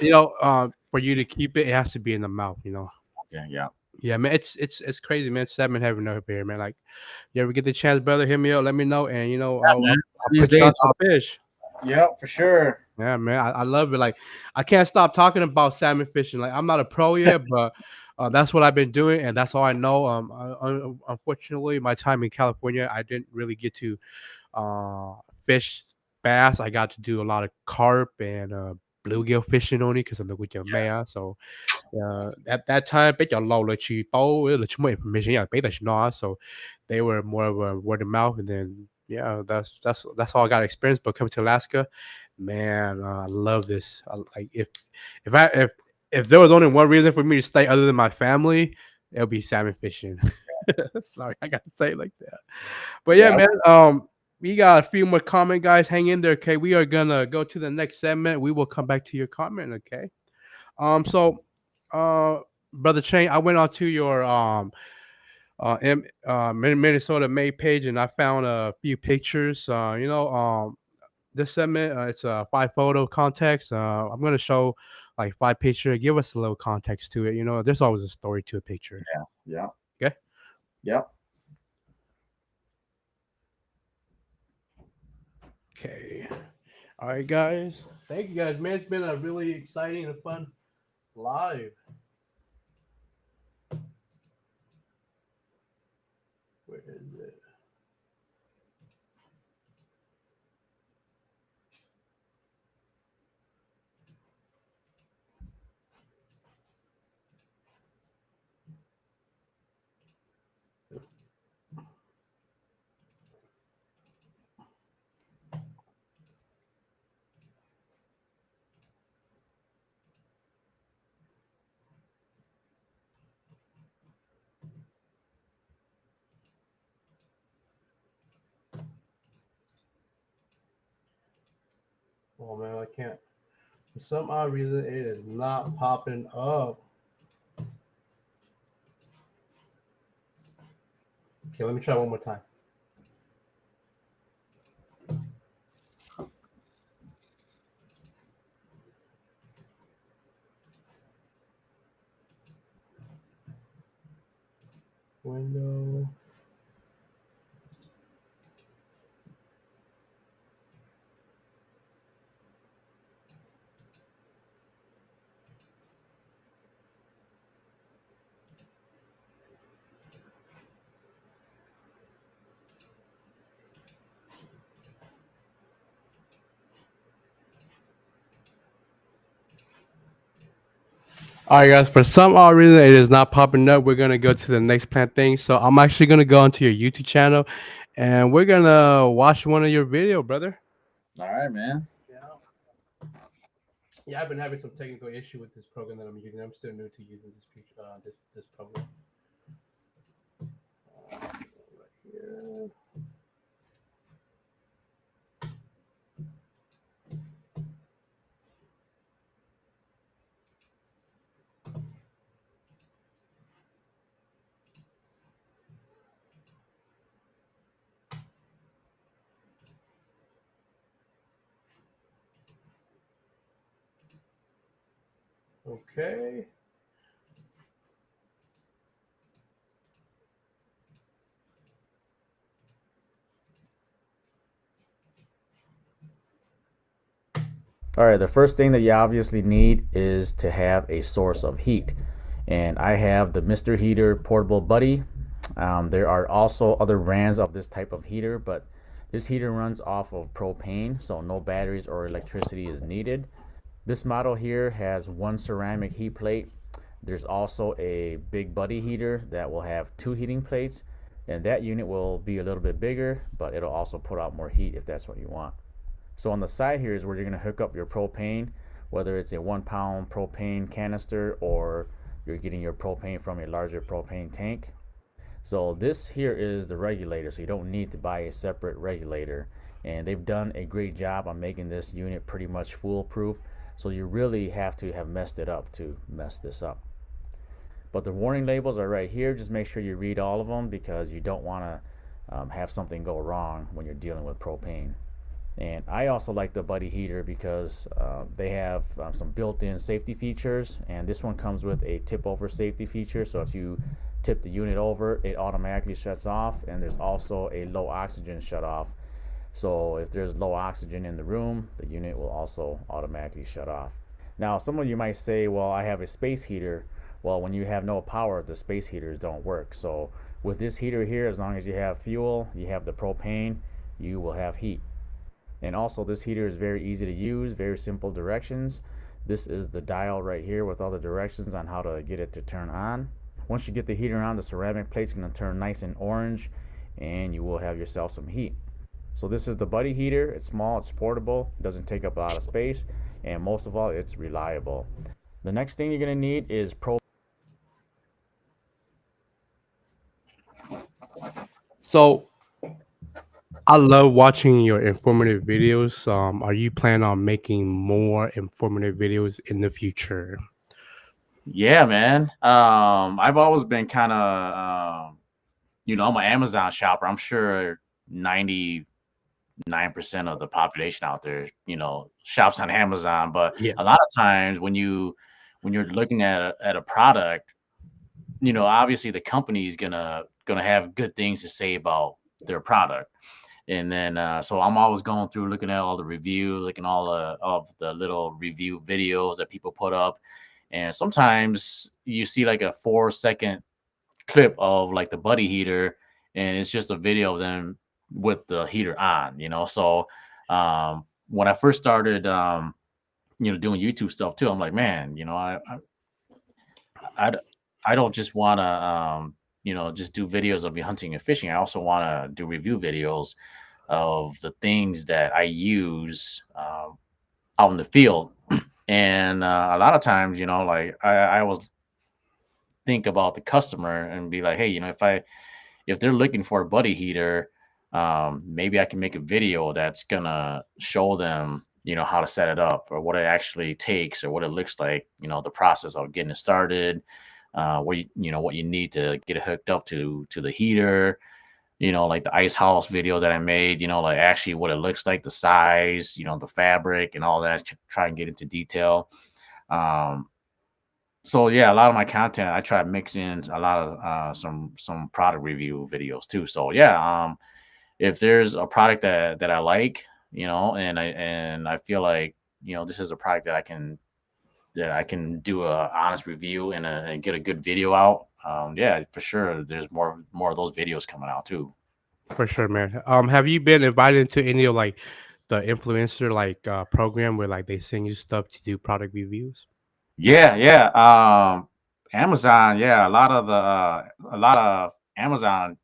Speaker 1: for you to keep it, it has to be in the mouth.
Speaker 2: Okay. Yeah.
Speaker 1: Yeah, man, it's crazy, man. Salmon heaven up here, man. Like, you ever get the chance, brother, hit me up, let me know, and
Speaker 2: Yeah, man.
Speaker 1: I'll
Speaker 2: These
Speaker 1: put you on
Speaker 2: days.
Speaker 1: some fish.
Speaker 2: Yep, for sure.
Speaker 1: Yeah, man, I love it. Like, I can't stop talking about salmon fishing. Like, I'm not a pro yet, but that's what I've been doing, and that's all I know. Unfortunately, my time in California, I didn't really get to fish bass. I got to do a lot of carp and bluegill fishing only because of the with your man. So at that time, 比較流嚟住煲，你全部 information 人俾得住我，so they were more of a word of mouth, and then yeah, that's all I got experience. But coming to Alaska, man, I love this. Like if there was only one reason for me to stay other than my family, it would be salmon fishing. Sorry, I gotta say it like that. But yeah,
Speaker 2: Yeah.
Speaker 1: man. We got a few more comment, guys. Hang in there, okay? We are gonna go to the next segment. We will come back to your comment, okay? So, uh, brother Chain, I went on to your Minnesota Made page, and I found a few pictures. This segment, it's a 5 photo context. I'm gonna show like 5 picture. Give us a little context to it. There's always a story to a picture.
Speaker 2: Yeah. Yeah.
Speaker 1: Okay.
Speaker 2: Yep.
Speaker 1: Okay. All right, guys. Thank you, guys. Man, it's been a really exciting and fun live. Where is it? Oh man, I can't. For some odd reason, it is not popping up. Okay, let me try one more time. Window. All right, guys. For some odd reason, it is not popping up. We're gonna go to the next plant thing. So I'm actually gonna go onto your YouTube channel, and we're gonna watch one of your video, brother.
Speaker 2: All right, man.
Speaker 1: Yeah, I've been having some technical issue with this program that I'm using. I'm still new to using this program. Right here. Okay.
Speaker 2: All right, the first thing that you obviously need is to have a source of heat. And I have the Mr. Heater Portable Buddy. There are also other brands of this type of heater, but this heater runs off of propane, so no batteries or electricity is needed. This model here has one ceramic heat plate. There's also a big buddy heater that will have two heating plates, and that unit will be a little bit bigger, but it'll also put out more heat if that's what you want. So on the side here is where you're going to hook up your propane, whether it's a 1 pound propane canister or you're getting your propane from a larger propane tank. So this here is the regulator, so you don't need to buy a separate regulator. And they've done a great job on making this unit pretty much foolproof. So you really have to have messed it up to mess this up. But the warning labels are right here. Just make sure you read all of them because you don't want to have something go wrong when you're dealing with propane. And I also like the buddy heater because they have some built-in safety features, and this one comes with a tip over safety feature. So if you tip the unit over, it automatically shuts off, and there's also a low oxygen shut off. So if there's low oxygen in the room, the unit will also automatically shut off. Now some of you might say, well, I have a space heater. Well, when you have no power, the space heaters don't work. So with this heater here, as long as you have fuel, you have the propane, you will have heat. And also this heater is very easy to use, very simple directions. This is the dial right here with all the directions on how to get it to turn on. Once you get the heater on, the ceramic plate's going to turn nice and orange and you will have yourself some heat. So this is the buddy heater. It's small, it's portable, it doesn't take up a lot of space, and most of all, it's reliable. The next thing you're going to need is
Speaker 1: So I love watching your informative videos. Are you planning on making more informative videos in the future?
Speaker 2: Yeah, man. I've always been kind of, I'm an Amazon shopper. I'm sure 99% of the population out there, shops on Amazon. But
Speaker 1: Yeah,
Speaker 2: a lot of times when you're looking at a product, obviously the company is gonna have good things to say about their product. And then so I'm always going through looking at all the reviews, looking all of the little review videos that people put up. And sometimes you see like a 4-second clip of like the buddy heater, and it's just a video of them with the heater on. So when I first started doing YouTube stuff too, I'm like, man, I, I don't just want to just do videos of me hunting and fishing. I also want to do review videos of the things that I use out in the field. And a lot of times, like I always think about the customer and be like, hey, if they're looking for a buddy heater, maybe I can make a video that's gonna show them, how to set it up or what it actually takes or what it looks like, the process of getting it started, what you need to get it hooked up to the heater, like the ice house video that I made, like actually what it looks like, the size, the fabric and all that, try and get into detail. Um, so yeah, a lot of my content I try to mix in a lot of some product review videos too. So yeah, if there's a product that I like, and I feel like this is a product that I can do a honest review and get a good video out. Yeah, for sure. There's more of those videos coming out too.
Speaker 1: for sure, man. Have you been invited to any of like the influencer program where like they send you stuff to do product reviews?
Speaker 2: Yeah, yeah. Amazon, yeah, a lot of Amazon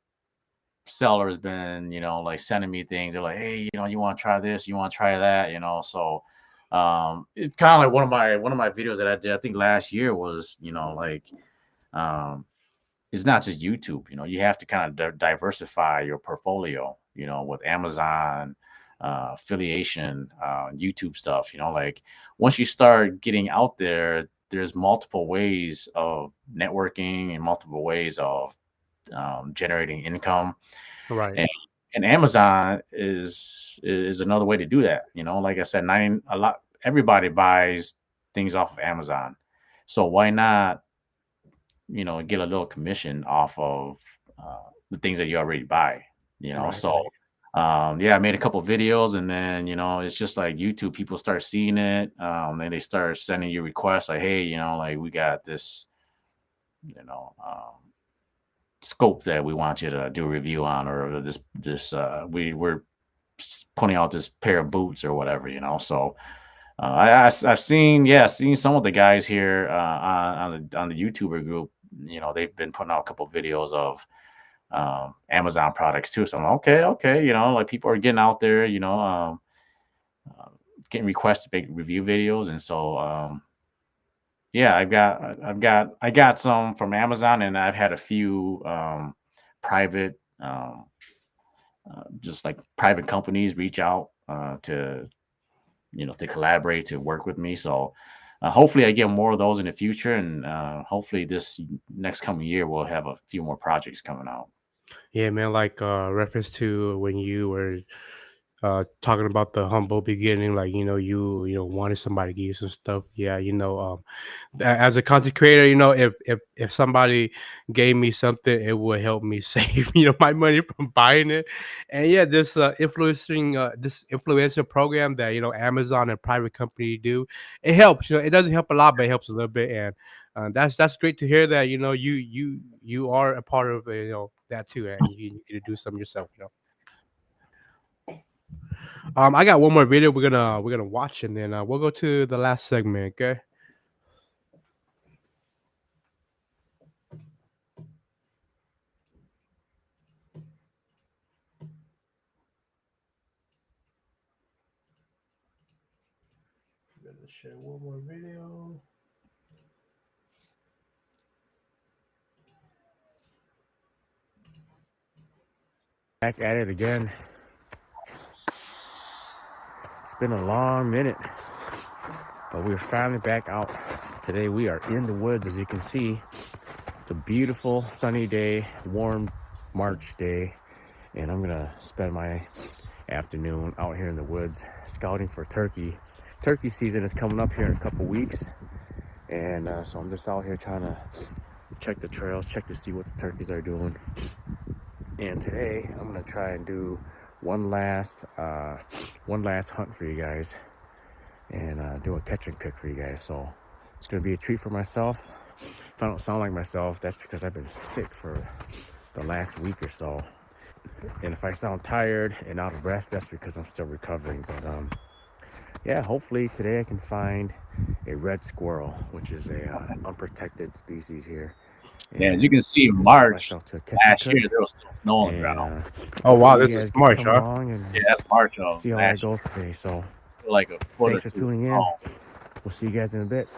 Speaker 2: sellers been, like sending me things. They're like, hey, you want to try this, you want to try that. So it's kind of like one of my videos that I did, I think last year was, like um it's not just YouTube. You have to kind of diversify your portfolio, with Amazon, affiliation, YouTube stuff. Like once you start getting out there, there's multiple ways of networking and multiple ways of generating income,
Speaker 1: Right.
Speaker 2: and Amazon is another way to do that. Like I said, everybody buys things off of Amazon. So why not, get a little commission off of the things that you already buy,
Speaker 1: Right,
Speaker 2: So,
Speaker 1: right.
Speaker 2: yeah, I made a couple videos, and then, it's just like YouTube, people start seeing it. And they start sending you requests like, hey, like we got this, you know, scope that we want you to do a review on, or we're putting out this pair of boots or whatever, So I've seen some of the guys here on the YouTuber group. They've been putting out a couple of videos of Amazon products too. So I'm like, okay, like people are getting out there, uh, getting requests to make review videos, and so yeah, I got some from Amazon, and I've had a few private, just like private companies reach out to collaborate, to work with me. So hopefully I get more of those in the future, and hopefully this next coming year we'll have a few more projects coming out.
Speaker 1: Yeah, man, like reference to when you were talking about the humble beginning, like you wanted somebody to give you some stuff. Yeah, as a content creator, if somebody gave me something, it would help me save my money from buying it. And yeah, this influencer program that Amazon and private company do, it helps. It doesn't help a lot, but it helps a little bit. And that's great to hear that you are a part of that too, and you need to do some yourself. I got one more video we're gonna watch, and then we'll go to the last segment. Okay. I'm gonna share one more video.
Speaker 3: Back at it again. It's been a long minute, but we're finally back out. Today we are in the woods, as you can see. It's a beautiful sunny day, warm March day, and I'm gonna spend my afternoon out here in the woods scouting for turkey. Turkey season is coming up here in a couple weeks, and so I'm just out here trying to check the trails, check to see what the turkeys are doing. And today I'm gonna try and do one last hunt for you guys, and do a catch and pick for you guys. So it's gonna be a treat for myself. If I don't sound like myself, that's because I've been sick for the last week or so. And if I sound tired and out of breath, that's because I'm still recovering. But yeah, hopefully today I can find a red squirrel, which is a unprotected species here.
Speaker 2: Yeah, as you can see, March last year there was still snow on the ground.
Speaker 1: Oh wow,
Speaker 3: you
Speaker 1: this is
Speaker 3: guys get to
Speaker 1: March,
Speaker 3: come
Speaker 1: huh?
Speaker 3: along and
Speaker 2: Yeah, that's March of
Speaker 3: see how that
Speaker 2: last year.
Speaker 3: goes today. So
Speaker 2: Still like a foot
Speaker 3: thanks
Speaker 2: or
Speaker 3: for
Speaker 2: two.
Speaker 3: tuning in. We'll see you guys in a bit.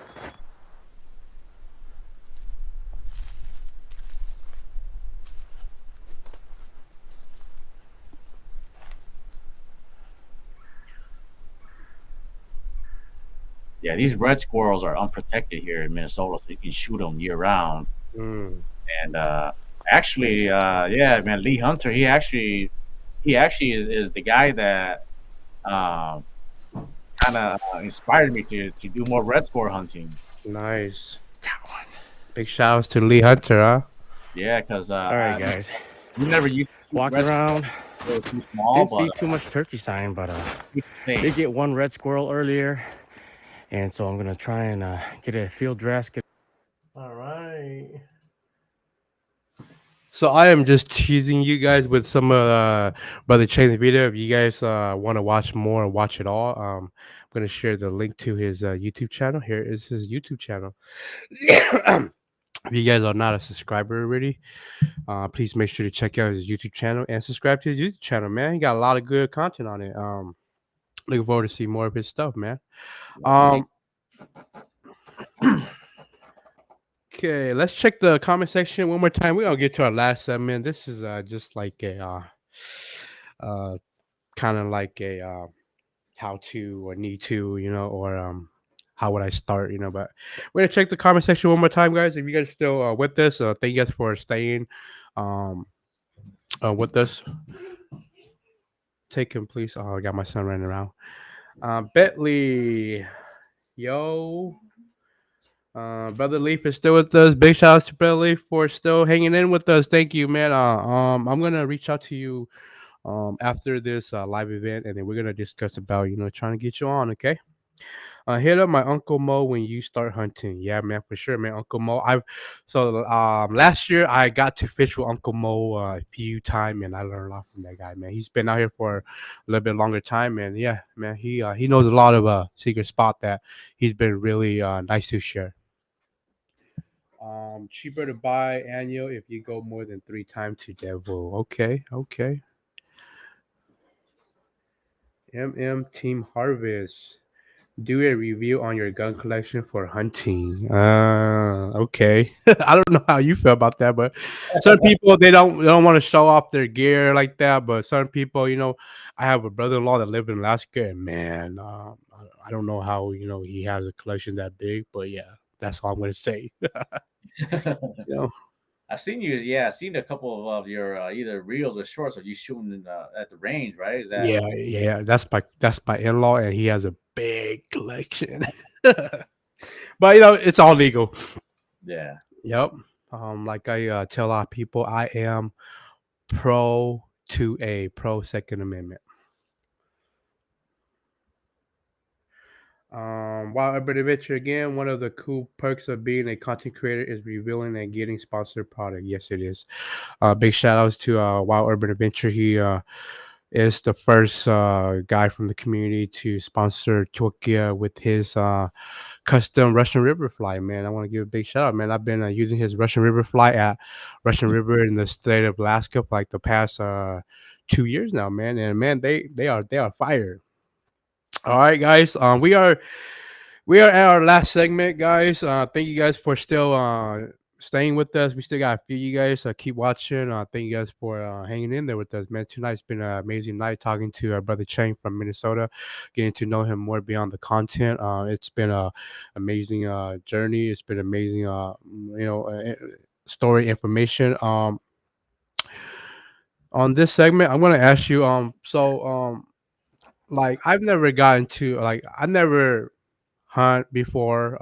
Speaker 2: Yeah, these red squirrels are unprotected here in Minnesota, so you can shoot them year round.
Speaker 1: Mm,
Speaker 2: And actually, yeah, man, Lee Hunter, he actually is the guy that um, kind of inspired me to do more red squirrel hunting.
Speaker 1: nice. Big shout outs to Lee Hunter, huh?
Speaker 2: Yeah, because
Speaker 3: All right, guys.
Speaker 2: we never used to shoot
Speaker 3: Walking
Speaker 2: red
Speaker 3: around,
Speaker 2: squirrels. They were too small,
Speaker 3: didn't
Speaker 2: but
Speaker 3: see too much turkey sign, but
Speaker 2: it's the same.
Speaker 3: did get one red squirrel earlier, and so I'm gonna try and get a field dress.
Speaker 1: All right. So I am just teasing you guys with some Brother Chain's video. If you guys want to watch more and watch it all, I'm gonna share the link to his YouTube channel. Here is his YouTube channel. If you guys are not a subscriber already, please make sure to check out his YouTube channel and subscribe to his YouTube channel, man. He got a lot of good content on it. Looking forward to see more of his stuff, man. Um, okay, let's check the comment section one more time. We're gonna get to our last segment. This is just like a kind of like a how to or need to, or how would I start, but we're gonna check the comment section one more time, guys. If you guys are still with us, thank you guys for staying um with us. Take him, please. Oh, I got my son running around. Bentley, yo, Brother Leaf is still with us. Big shout out to Brother Leaf for still hanging in with us. Thank you, man. I'm gonna reach out to you after this live event, and then we're gonna discuss about trying to get you on. Okay. Hit up my Uncle Mo when you start hunting. Yeah, man, for sure, man. Uncle Mo. Last year I got to fish with Uncle Mo a few times, and I learned a lot from that guy, man. He's been out here for a little bit longer time, and yeah, man, he knows a lot of secret spot that he's been really nice to share. Cheaper to buy annual if you go more than 3 times to Devil. Okay, okay. Team Harvest. Do a review on your gun collection for hunting. Okay. I don't know how you feel about that, but some people they don't want to show off their gear like that. But some people, I have a brother-in-law that lives in Alaska, and man, I don't know how he has a collection that big, but yeah, that's all I'm gonna say. you know,
Speaker 2: I've seen you. Yeah, I've seen a couple of your either reels or shorts of you shooting at the range, right? Is that?
Speaker 1: yeah, that's my in-law, and he has a big collection. But it's all legal.
Speaker 2: Yeah.
Speaker 1: Yep. Like I tell a lot of people, I am pro pro Second Amendment. While Urban Adventure again, one of the cool perks of being a content creator is revealing and getting sponsored product. Yes, it is. Big shout outs to Wild Urban Adventure. He is the first guy from the community to sponsor CHUAKIA with his custom Russian River fly, man. I want to give a big shout out, man. I've been using his Russian River fly at Russian River in the state of Alaska for like the past 2 years now, man. And man, they are fire. All right, guys. We are at our last segment, guys. Thank you guys for still staying with us. We still got a few of you guys. Keep watching. Thank you guys for hanging in there with us, man. Tonight's been an amazing night talking to our brother Chang from Minnesota, getting to know him more beyond the content. It's been a amazing journey. It's been amazing, story information. On this segment, I'm gonna ask you. Like I've never gotten to like I never hunt before.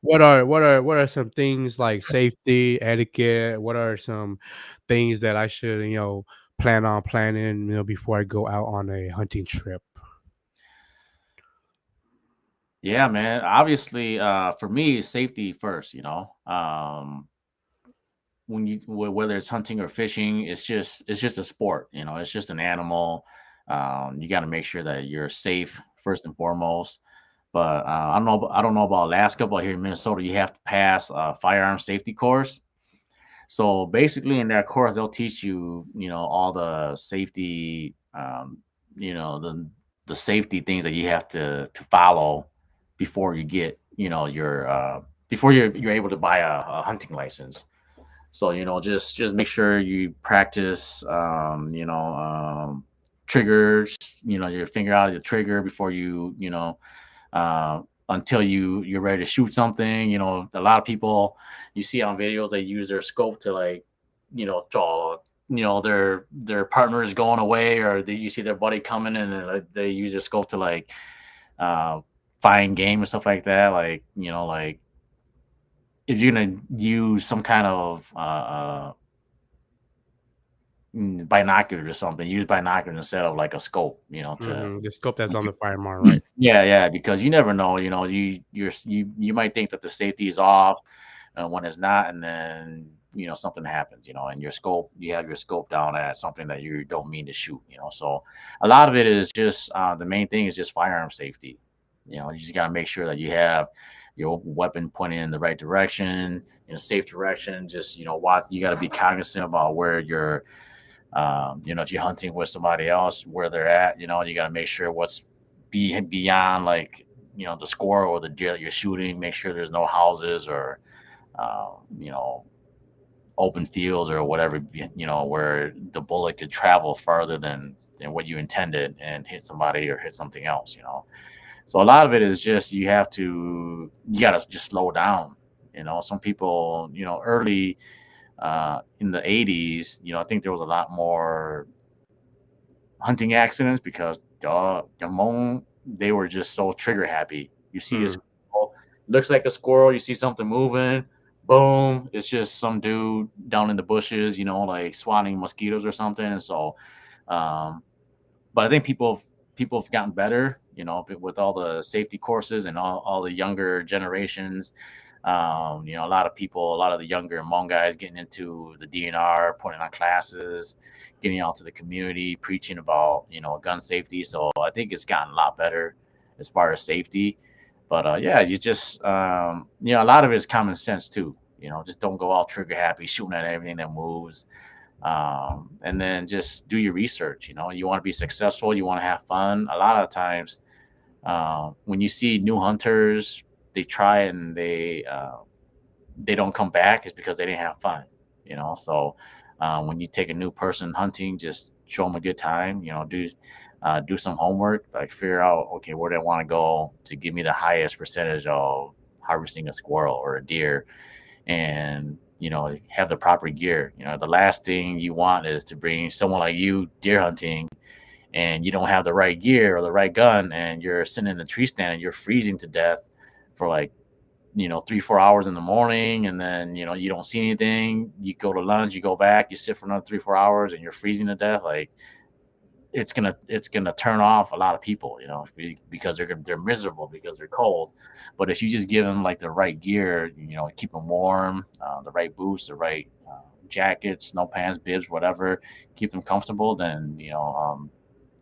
Speaker 1: What are some things like safety etiquette? What are some things that I should plan on planning before I go out on a hunting trip?
Speaker 2: Yeah, man. Obviously, for me, safety first. When whether it's hunting or fishing, it's just a sport. It's just an animal. You got to make sure that you're safe first and foremost. But I don't know about Alaska, but here in Minnesota, you have to pass a firearm safety course. So basically, in that course, they'll teach you, all the safety, the safety things that you have to follow before you get, your before you're able to buy a hunting license. So just make sure you practice, triggers. Your finger out of the trigger before uh, until you're ready to shoot something. A lot of people you see on videos they use their scope to like, draw. Their partner is going away, or you see their buddy coming, and then, like, they use their scope to like uh, find game and stuff like that. Like like if you're gonna use some kind of binoculars or something, use binoculars instead of like a scope. To
Speaker 1: The scope that's on the firearm, right?
Speaker 2: yeah, because you never know. You might think that the safety is off when it's not, and then something happens. And you have your scope down at something that you don't mean to shoot. So a lot of it is just the main thing is just firearm safety. You just got to make sure that you have your weapon pointing in the right direction, in a safe direction. Just what you got to be cognizant about where you're. If you're hunting with somebody else, where they're at, you got to make sure what's beyond like the score or the deer that you're shooting. Make sure there's no houses or uh, you know open fields or whatever, where the bullet could travel farther than what you intended and hit somebody or hit something else. So a lot of it is just you gotta just slow down. Some people, early in the 80s, I think there was a lot more hunting accidents because they were just so trigger happy. You see a
Speaker 1: Mm.
Speaker 2: squirrel, looks like a squirrel. You see something moving, boom, it's just some dude down in the bushes, like swatting mosquitoes or something. And so, um, but I think people have gotten better, with all the safety courses and all the younger generations. A lot of people, a lot of the younger Hmong guys getting into the DNR, putting on classes, getting out to the community, preaching about, gun safety. So I think it's gotten a lot better as far as safety. But yeah, you just, a lot of it is common sense too. Just don't go all trigger happy, shooting at everything that moves. And then just do your research. You want to be successful, you want to have fun. A lot of times, when you see new hunters, they try and they don't come back, is because they didn't have fun. So when you take a new person hunting, just show them a good time. Do some homework, like figure out, okay, where do I want to go to give me the highest percentage of harvesting a squirrel or a deer, and have the proper gear. The last thing you want is to bring someone like you deer hunting and you don't have the right gear or the right gun, and you're sitting in the tree stand and you're freezing to death for like 3-4 hours in the morning, and then you don't see anything. You go to lunch, you go back, you sit for another 3-4 hours, and you're freezing to death. Like, it's gonna turn off a lot of people, because they're miserable because they're cold. But if you just give them like the right gear, keep them warm, the right boots, the right jackets, snow pants, bibs, whatever, keep them comfortable, then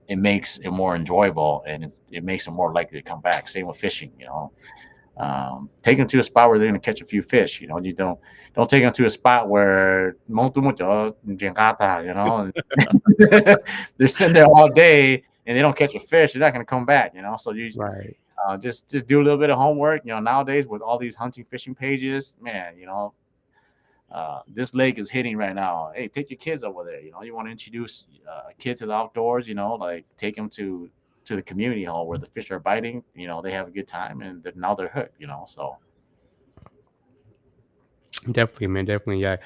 Speaker 2: it makes it more enjoyable, and it makes them more likely to come back. Same with fishing. Take them to a spot where they're going to catch a few fish. You don't take them to a spot where they're sitting there all day and they don't catch a fish. They're not going to come back. So you
Speaker 1: Right.
Speaker 2: Just do a little bit of homework. Nowadays with all these hunting fishing pages, man, this lake is hitting right now. Hey, take your kids over there. You want to introduce a kid to the outdoors. Like take them to the community hall where the fish are biting. They have a good time, and now they're hooked. So
Speaker 1: Definitely, man. Definitely, yeah.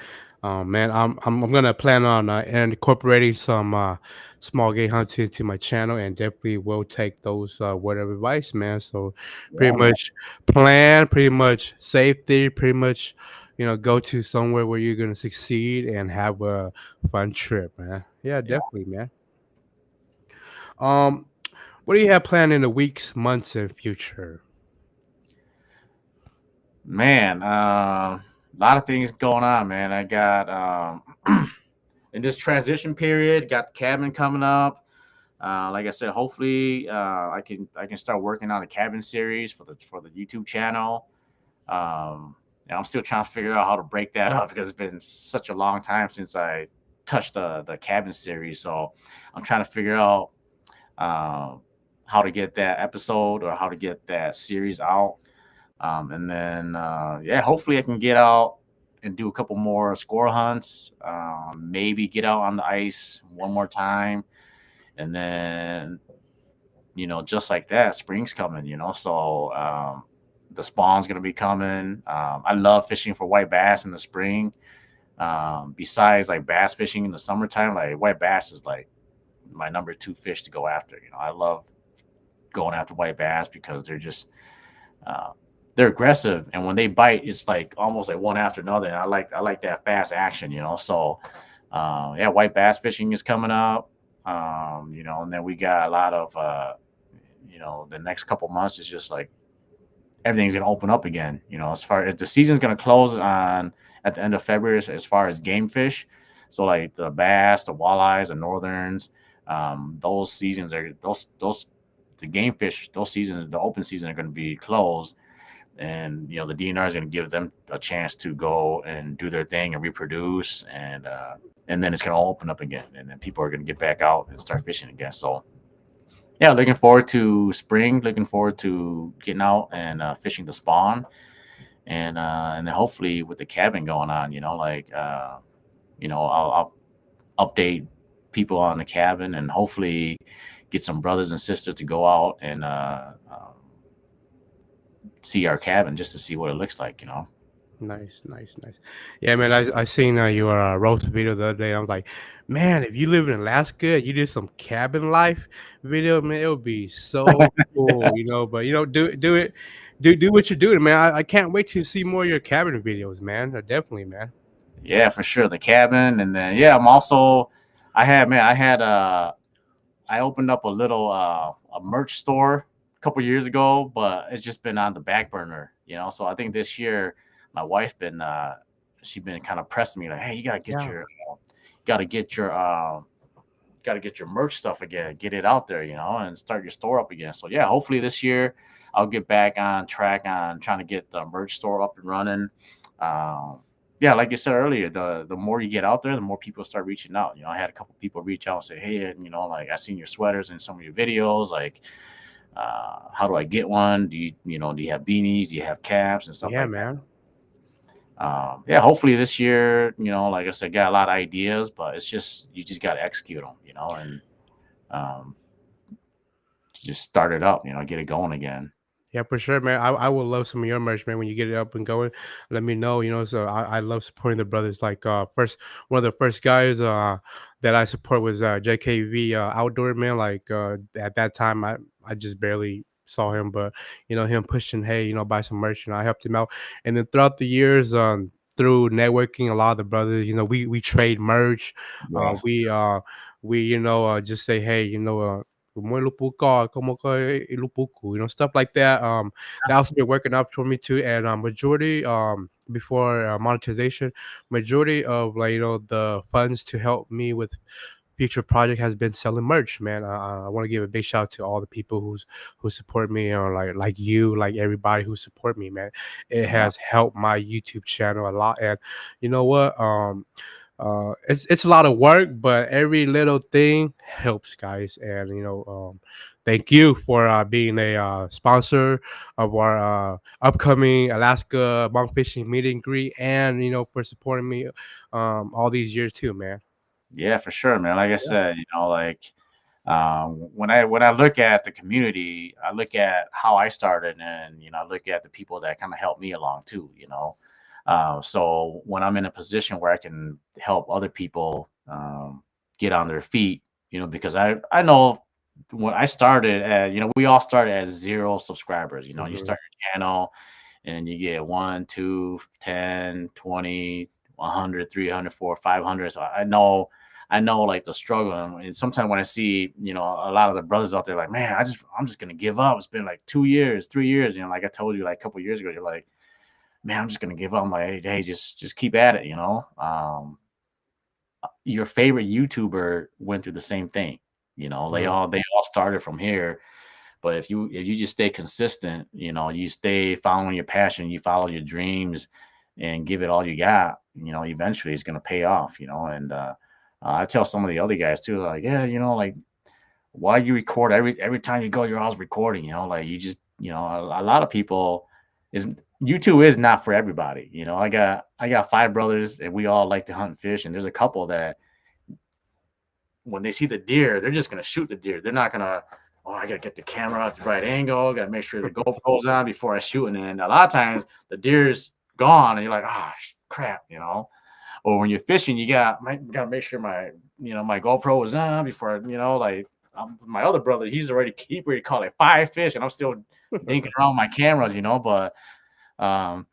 Speaker 1: Man, I'm gonna plan on incorporating some small game hunting to my channel, and definitely will take those word of advice, man. So pretty
Speaker 2: yeah, man.
Speaker 1: much plan, pretty much safety, pretty much go to somewhere where you're gonna succeed and have a fun trip, man. Yeah,
Speaker 2: Yeah.
Speaker 1: definitely, man. Um, what do you have planned in the weeks, months, and future?
Speaker 2: Man, a lot of things going on, man. I got in this transition period, got the cabin coming up. Like I said, hopefully I can start working on the cabin series for the YouTube channel. And I'm still trying to figure out how to break that up, because it's been such a long time since I touched the cabin series. So I'm trying to figure out how to get that episode or how to get that series out. And then yeah, hopefully I can get out and do a couple more squirrel hunts. Maybe get out on the ice one more time, and then just like that, spring's coming. So the spawn's gonna be coming. I love fishing for white bass in the spring. Besides like bass fishing in the summertime, like white bass is like my number 2 fish to go after. I love going after white bass because they're aggressive, and when they bite, it's like almost like one after another. And I like that fast action. So yeah, white bass fishing is coming up. And then we got a lot of the next couple months is just like everything's gonna open up again. As far as the season's gonna close on at the end of February, as far as game fish. So like the bass, the walleyes, the northerns, those seasons are those the game fish. Those seasons, the open season, are going to be closed, and the DNR is going to give them a chance to go and do their thing and reproduce, and then it's going to open up again, and then people are going to get back out and start fishing again. So yeah, looking forward to spring. Looking forward to getting out and fishing the spawn, and then hopefully with the cabin going on, I'll update people on the cabin, and hopefully get some brothers and sisters to go out and see our cabin just to see what it looks like.
Speaker 1: Nice, nice, nice. Yeah, man. I seen your roast video the other day. I was like, man, if you live in Alaska, and you did some cabin life video, man. It would be so cool, you know. But you know, do it, do what you're doing, man. I can't wait to see more of your cabin videos, man. Definitely, man.
Speaker 2: Yeah, for sure. The cabin, and then yeah, I'm also. I opened up a little a merch store a couple years ago, but it's just been on the back burner, you know. So I think this year, my wife been she been kind of pressing me like, hey, you
Speaker 1: Yeah,
Speaker 2: gotta get your gotta get your merch stuff again, get it out there, you know, and start your store up again. So yeah, hopefully this year I'll get back on track on trying to get the merch store up and running. Um, yeah, like you said earlier, the more you get out there, the more people start reaching out. You know, I had a couple people reach out and say, hey, you know, like I seen your sweaters in some of your videos. Like, how do I get one? Do you have beanies? Do you have caps and stuff
Speaker 1: yeah,
Speaker 2: like that?
Speaker 1: man.
Speaker 2: Yeah, hopefully this year, you know, like I said, got a lot of ideas, but it's just you just got to execute them, you know, and um, just start it up, you know, get it going again.
Speaker 1: Yeah, for sure, man. I would love some of your merch, man. When you get it up and going, let me know. You know, so I love supporting the brothers. Like first one of the first guys that I support was JKV Outdoor, man. Like at that time I just barely saw him, but you know, him pushing, hey, you know, buy some merch, and I helped him out. And then throughout the years, through networking, a lot of the brothers, you know, we trade merch.
Speaker 2: Yeah,
Speaker 1: We you know just say, hey, you know, muy lupuko, como que lupuku, you know, stuff like that. That also been working out for me too. And majority, before monetization, majority of, like, you know, the funds to help me with future project has been selling merch, man. I want to give a big shout out to all the people who support me, or like you, like everybody who support me, man. It
Speaker 2: yeah,
Speaker 1: has helped my YouTube channel a lot. And you know what? It's a lot of work, but every little thing helps, guys. And you know, thank you for being a sponsor of our upcoming Alaska monk fishing meet and greet, and you know, for supporting me all these years too, man.
Speaker 2: yeah, for sure, man. Like I
Speaker 1: Yeah.
Speaker 2: said, you know, like when I look at the community, I look at how I started, and you know, I look at the people that kind of helped me along too. You know, so when I'm in a position where I can help other people get on their feet, you know, because I know when I started, you know, we all started as 0 subscribers. You know, you
Speaker 1: Hmm.
Speaker 2: start your channel and you get 1, 2, 10, 20, 100, 300, 400, 500. So I know like the struggle. And sometimes when I see, you know, a lot of the brothers out there, like, man, I'm just gonna give up. It's been like 2 years, 3 years. You know, like I told you, like a couple years ago, you're like, man, I'm just gonna give up. I'm like, hey, just keep at it. You know, your favorite YouTuber went through the same thing. You know, they all started from here. But if you just stay consistent, you know, you stay following your passion, you follow your dreams, and give it all you got, you know, eventually it's gonna pay off, you know. And I tell some of the other guys too, like, yeah, you know, like why you record every time you go, you're always recording, you know, like you just, you know, a lot of people is YouTube is not for everybody, you know. I got 5 brothers and we all like to hunt and fish, and there's a couple that when they see the deer, they're just gonna shoot the deer. They're not gonna, oh, I gotta get the camera at the right angle, gotta make sure the GoPro's on before I shoot. And then a lot of times the deer's gone and you're like, ah, crap, you know. Or when you're fishing, gotta make sure my GoPro is on before like my other brother, he already caught like 5 fish, and I'm still dinking around my cameras, you know. But um,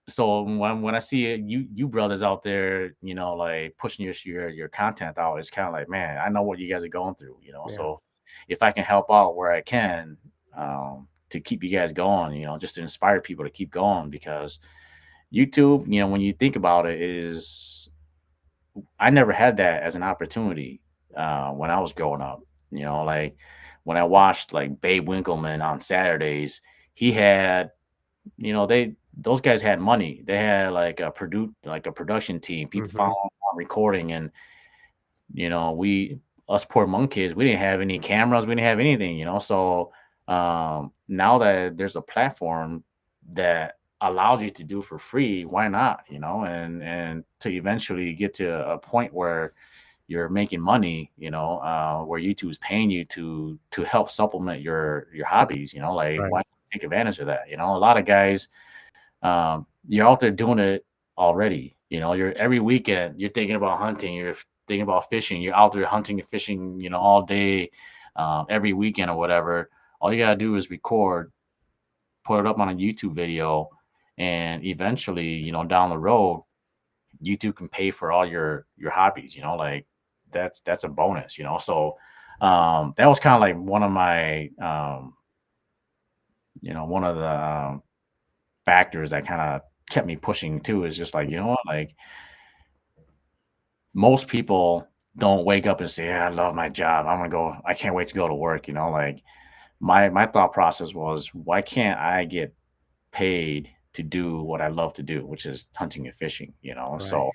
Speaker 2: so when I see you brothers out there, you know, like pushing your content out, it's kind of like, man, I know what you guys are going through, you know.
Speaker 1: Yeah.
Speaker 2: So if I can help out where I can, to keep you guys going, you know, just to inspire people to keep going, because YouTube, you know, when you think about it, is I never had that as an opportunity when I was growing up. You know, like when I watched like Babe Winkleman on Saturdays, he had, you know, those guys had money. They had like a production team, people
Speaker 1: Hmm.
Speaker 2: following on recording, and you know, us poor monk kids, we didn't have any cameras, we didn't have anything, you know. So now that there's a platform that allows you to do for free, why not, you know? And to eventually get to a point where you're making money, you know, where YouTube is paying you to help supplement your hobbies, you know, like why
Speaker 1: Right.
Speaker 2: not take advantage of that? You know, a lot of guys you're out there doing it already. You know, you're every weekend you're thinking about hunting, you're thinking about fishing, you're out there hunting and fishing, you know, all day, every weekend or whatever. All you gotta do is record, put it up on a YouTube video, and eventually, you know, down the road, YouTube can pay for all your hobbies. You know, like that's a bonus. You know, so that was kind of like one of my you know, one of the factors that kind of kept me pushing too. Is just like, you know what, like most people don't wake up and say, yeah, I love my job, I'm gonna go, I can't wait to go to work. You know, like my thought process was, why can't I get paid to do what I love to do, which is hunting and fishing, you know?
Speaker 1: Right.
Speaker 2: So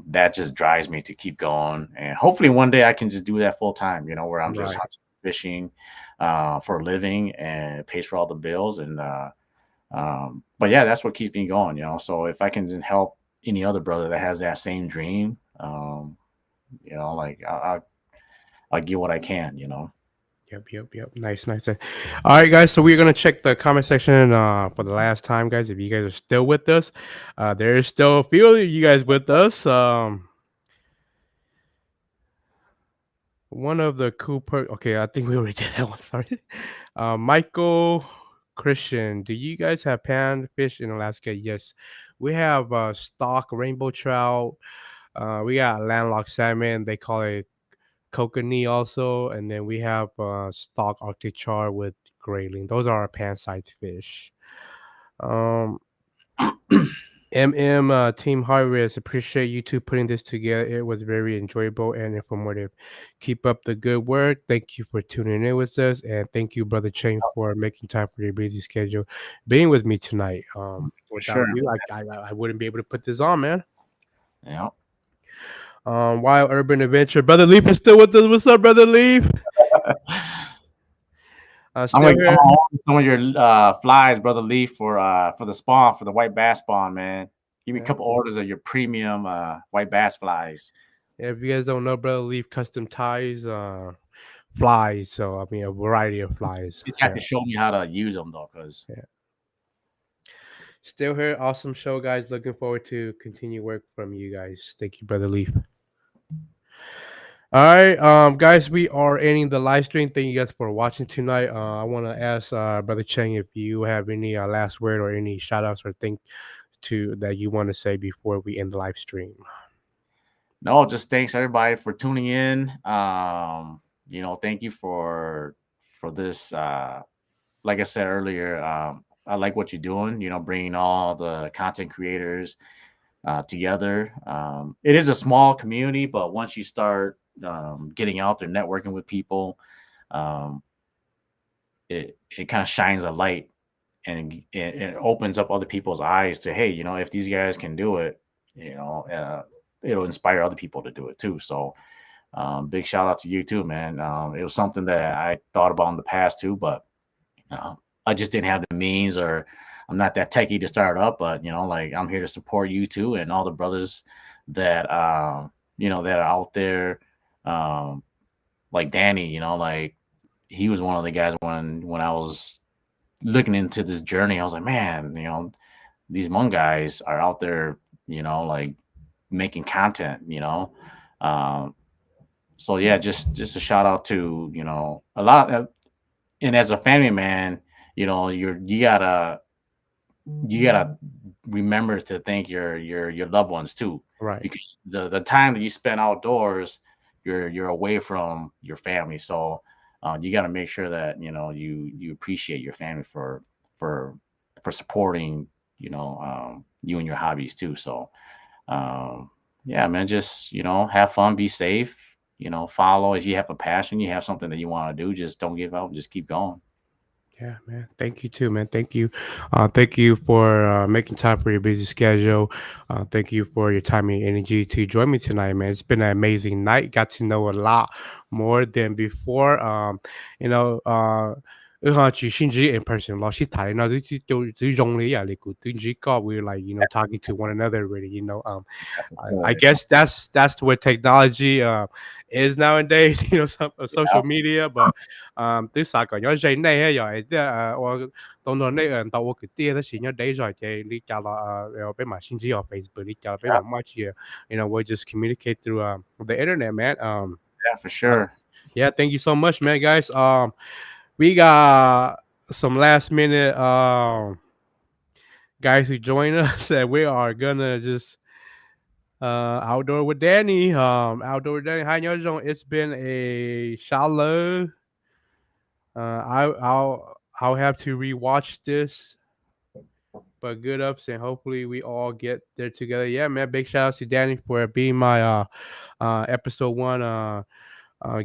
Speaker 2: that just drives me to keep going. And hopefully one day I can just do that full time, you know, where I'm just
Speaker 1: Right.
Speaker 2: hunting and fishing for a living, and it pays for all the bills. And but yeah, that's what keeps me going, you know. So if I can help any other brother that has that same dream, you know, like I'll give what I can, you know.
Speaker 1: Yep. Nice. All right, guys. So we're gonna check the comment section for the last time, guys. If you guys are still with us, there is still a few of you guys with us. One of the okay, I think we already did that one. Sorry. Michael Christian, do you guys have panfish in Alaska? Yes, we have stock rainbow trout. We got landlocked salmon. They call it kokanee also, and then we have stock Arctic char with grayling. Those are our pan-sized fish. Um, Team Harvest, appreciate you two putting this together. It was very enjoyable and informative. Keep up the good work. Thank you for tuning in with us, and thank you, Brother Chain, for making time for your busy schedule, being with me tonight.
Speaker 2: For sure.
Speaker 1: Without you, I wouldn't be able to put this on, man.
Speaker 2: Yeah.
Speaker 1: Wild Urban Adventure, Brother Leaf is still with us. What's up, Brother Leaf?
Speaker 2: I'm
Speaker 1: Still
Speaker 2: gonna
Speaker 1: here.
Speaker 2: order some of your flies, brother Lee, for the spawn, for the white bass spawn, man. Give me a
Speaker 1: Yeah.
Speaker 2: couple orders of your premium white bass flies.
Speaker 1: Yeah, if you guys don't know, Brother Leaf custom ties, flies. So I mean, a variety of flies.
Speaker 2: Just has to show me how to use them though, because
Speaker 1: Yeah. Still here. Awesome show, guys. Looking forward to continue work from you guys. Thank you, Brother Leaf. All right, guys, we are ending the live stream. Thank you guys for watching tonight. I want to ask Brother Cheng if you have any last word or any shout outs or thing to that you want to say before we end the live stream.
Speaker 2: no, just thanks everybody for tuning in. You know, thank you for this. Like I said earlier, I like what you're doing. You know, bringing all the content creators together. It is a small community, but once you start getting out there, networking with people, um, it kind of shines a light, and it opens up other people's eyes to, hey, you know, if these guys can do it, you know, it'll inspire other people to do it too. So big shout out to you too, man. It was something that I thought about in the past too, but I just didn't have the means, or I'm not that techie to start up. But you know, like I'm here to support you too, and all the brothers that you know, that are out there, um, like Danny. You know, like he was one of the guys when I was looking into this journey. I was like, man, you know, these Hmong guys are out there, you know, like making content. You know, um, so yeah, just a shout out to, you know, a lot of, and as a family man, you know, you gotta remember to thank your loved ones too,
Speaker 1: Right.
Speaker 2: because the time that you spend outdoors, you're away from your family. So you got to make sure that, you know, you appreciate your family for supporting, you know, you and your hobbies too. So yeah, man, just, you know, have fun, be safe, you know, follow. If you have a passion, you have something that you want to do, just don't give up, just keep going.
Speaker 1: Yeah, man. Thank you too, man. Thank you. Thank you for making time for your busy schedule. Thank you for your time and energy to join me tonight, man. It's been an amazing night. Got to know a lot more than before. You know, Shinji in person. Like she tied now. This is only like we're like talking to one another already. I guess that's what technology is nowadays. Some social media, but this sao còn nhớ dây này hay rồi tôi nói này tàu cái tia đó chỉ nhớ đấy rồi thì đi chào là bên mà Shinji ở Facebook đi chào bên mà much we just communicate through the internet, man.
Speaker 2: Yeah, for sure.
Speaker 1: Yeah, thank you so much, man, guys. We got some last minute guys who join us, and we are gonna just outdoor with Danny. Outdoor with Danny. Hi, Nyojong. It's been a shallow. I'll have to rewatch this, but good ups, and hopefully we all get there together. Yeah, man. Big shout out to Danny for being my episode 1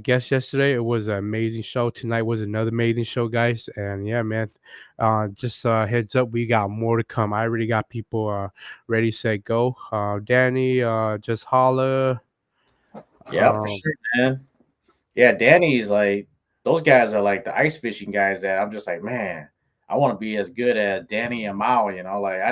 Speaker 1: guest yesterday. It was an amazing show. Tonight was another amazing show, guys. And yeah, man, just heads up, we got more to come. I already got people ready, set, go. Danny, just holla.
Speaker 2: Yeah, for sure, man. Yeah, Danny's like, those guys are like the ice fishing guys that I'm just like, man, I want to be as good as Danny and Mao. Like I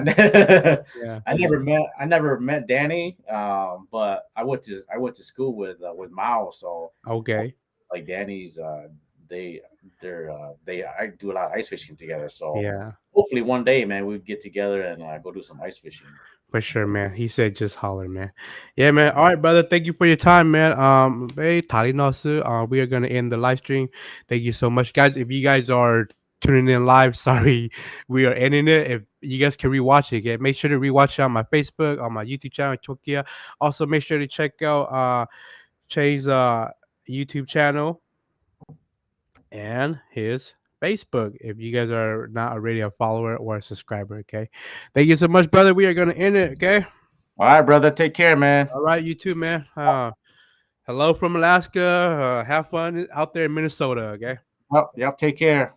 Speaker 2: never met Danny, but I went to school with Mao, so
Speaker 1: okay.
Speaker 2: Like Danny's, I do a lot of ice fishing together. So
Speaker 1: yeah,
Speaker 2: hopefully one day, man, we get together and go do some ice fishing.
Speaker 1: For sure, man. He said just holler, man. Yeah, man. All right, brother. Thank you for your time, man. Hey, we are gonna end the live stream. Thank you so much, guys. If you guys are tuning in live, sorry, we are ending it. If you guys can rewatch it, okay? Make sure to rewatch it on my Facebook, on my YouTube channel, Chokia. Also, make sure to check out Chay's YouTube channel and his Facebook if you guys are not already a follower or a subscriber. Okay, thank you so much, brother. We are gonna end it. Okay,
Speaker 2: all right, brother, take care, man.
Speaker 1: All right, you too, man. Hello from Alaska. Have fun out there in Minnesota. Okay,
Speaker 2: yep, take care.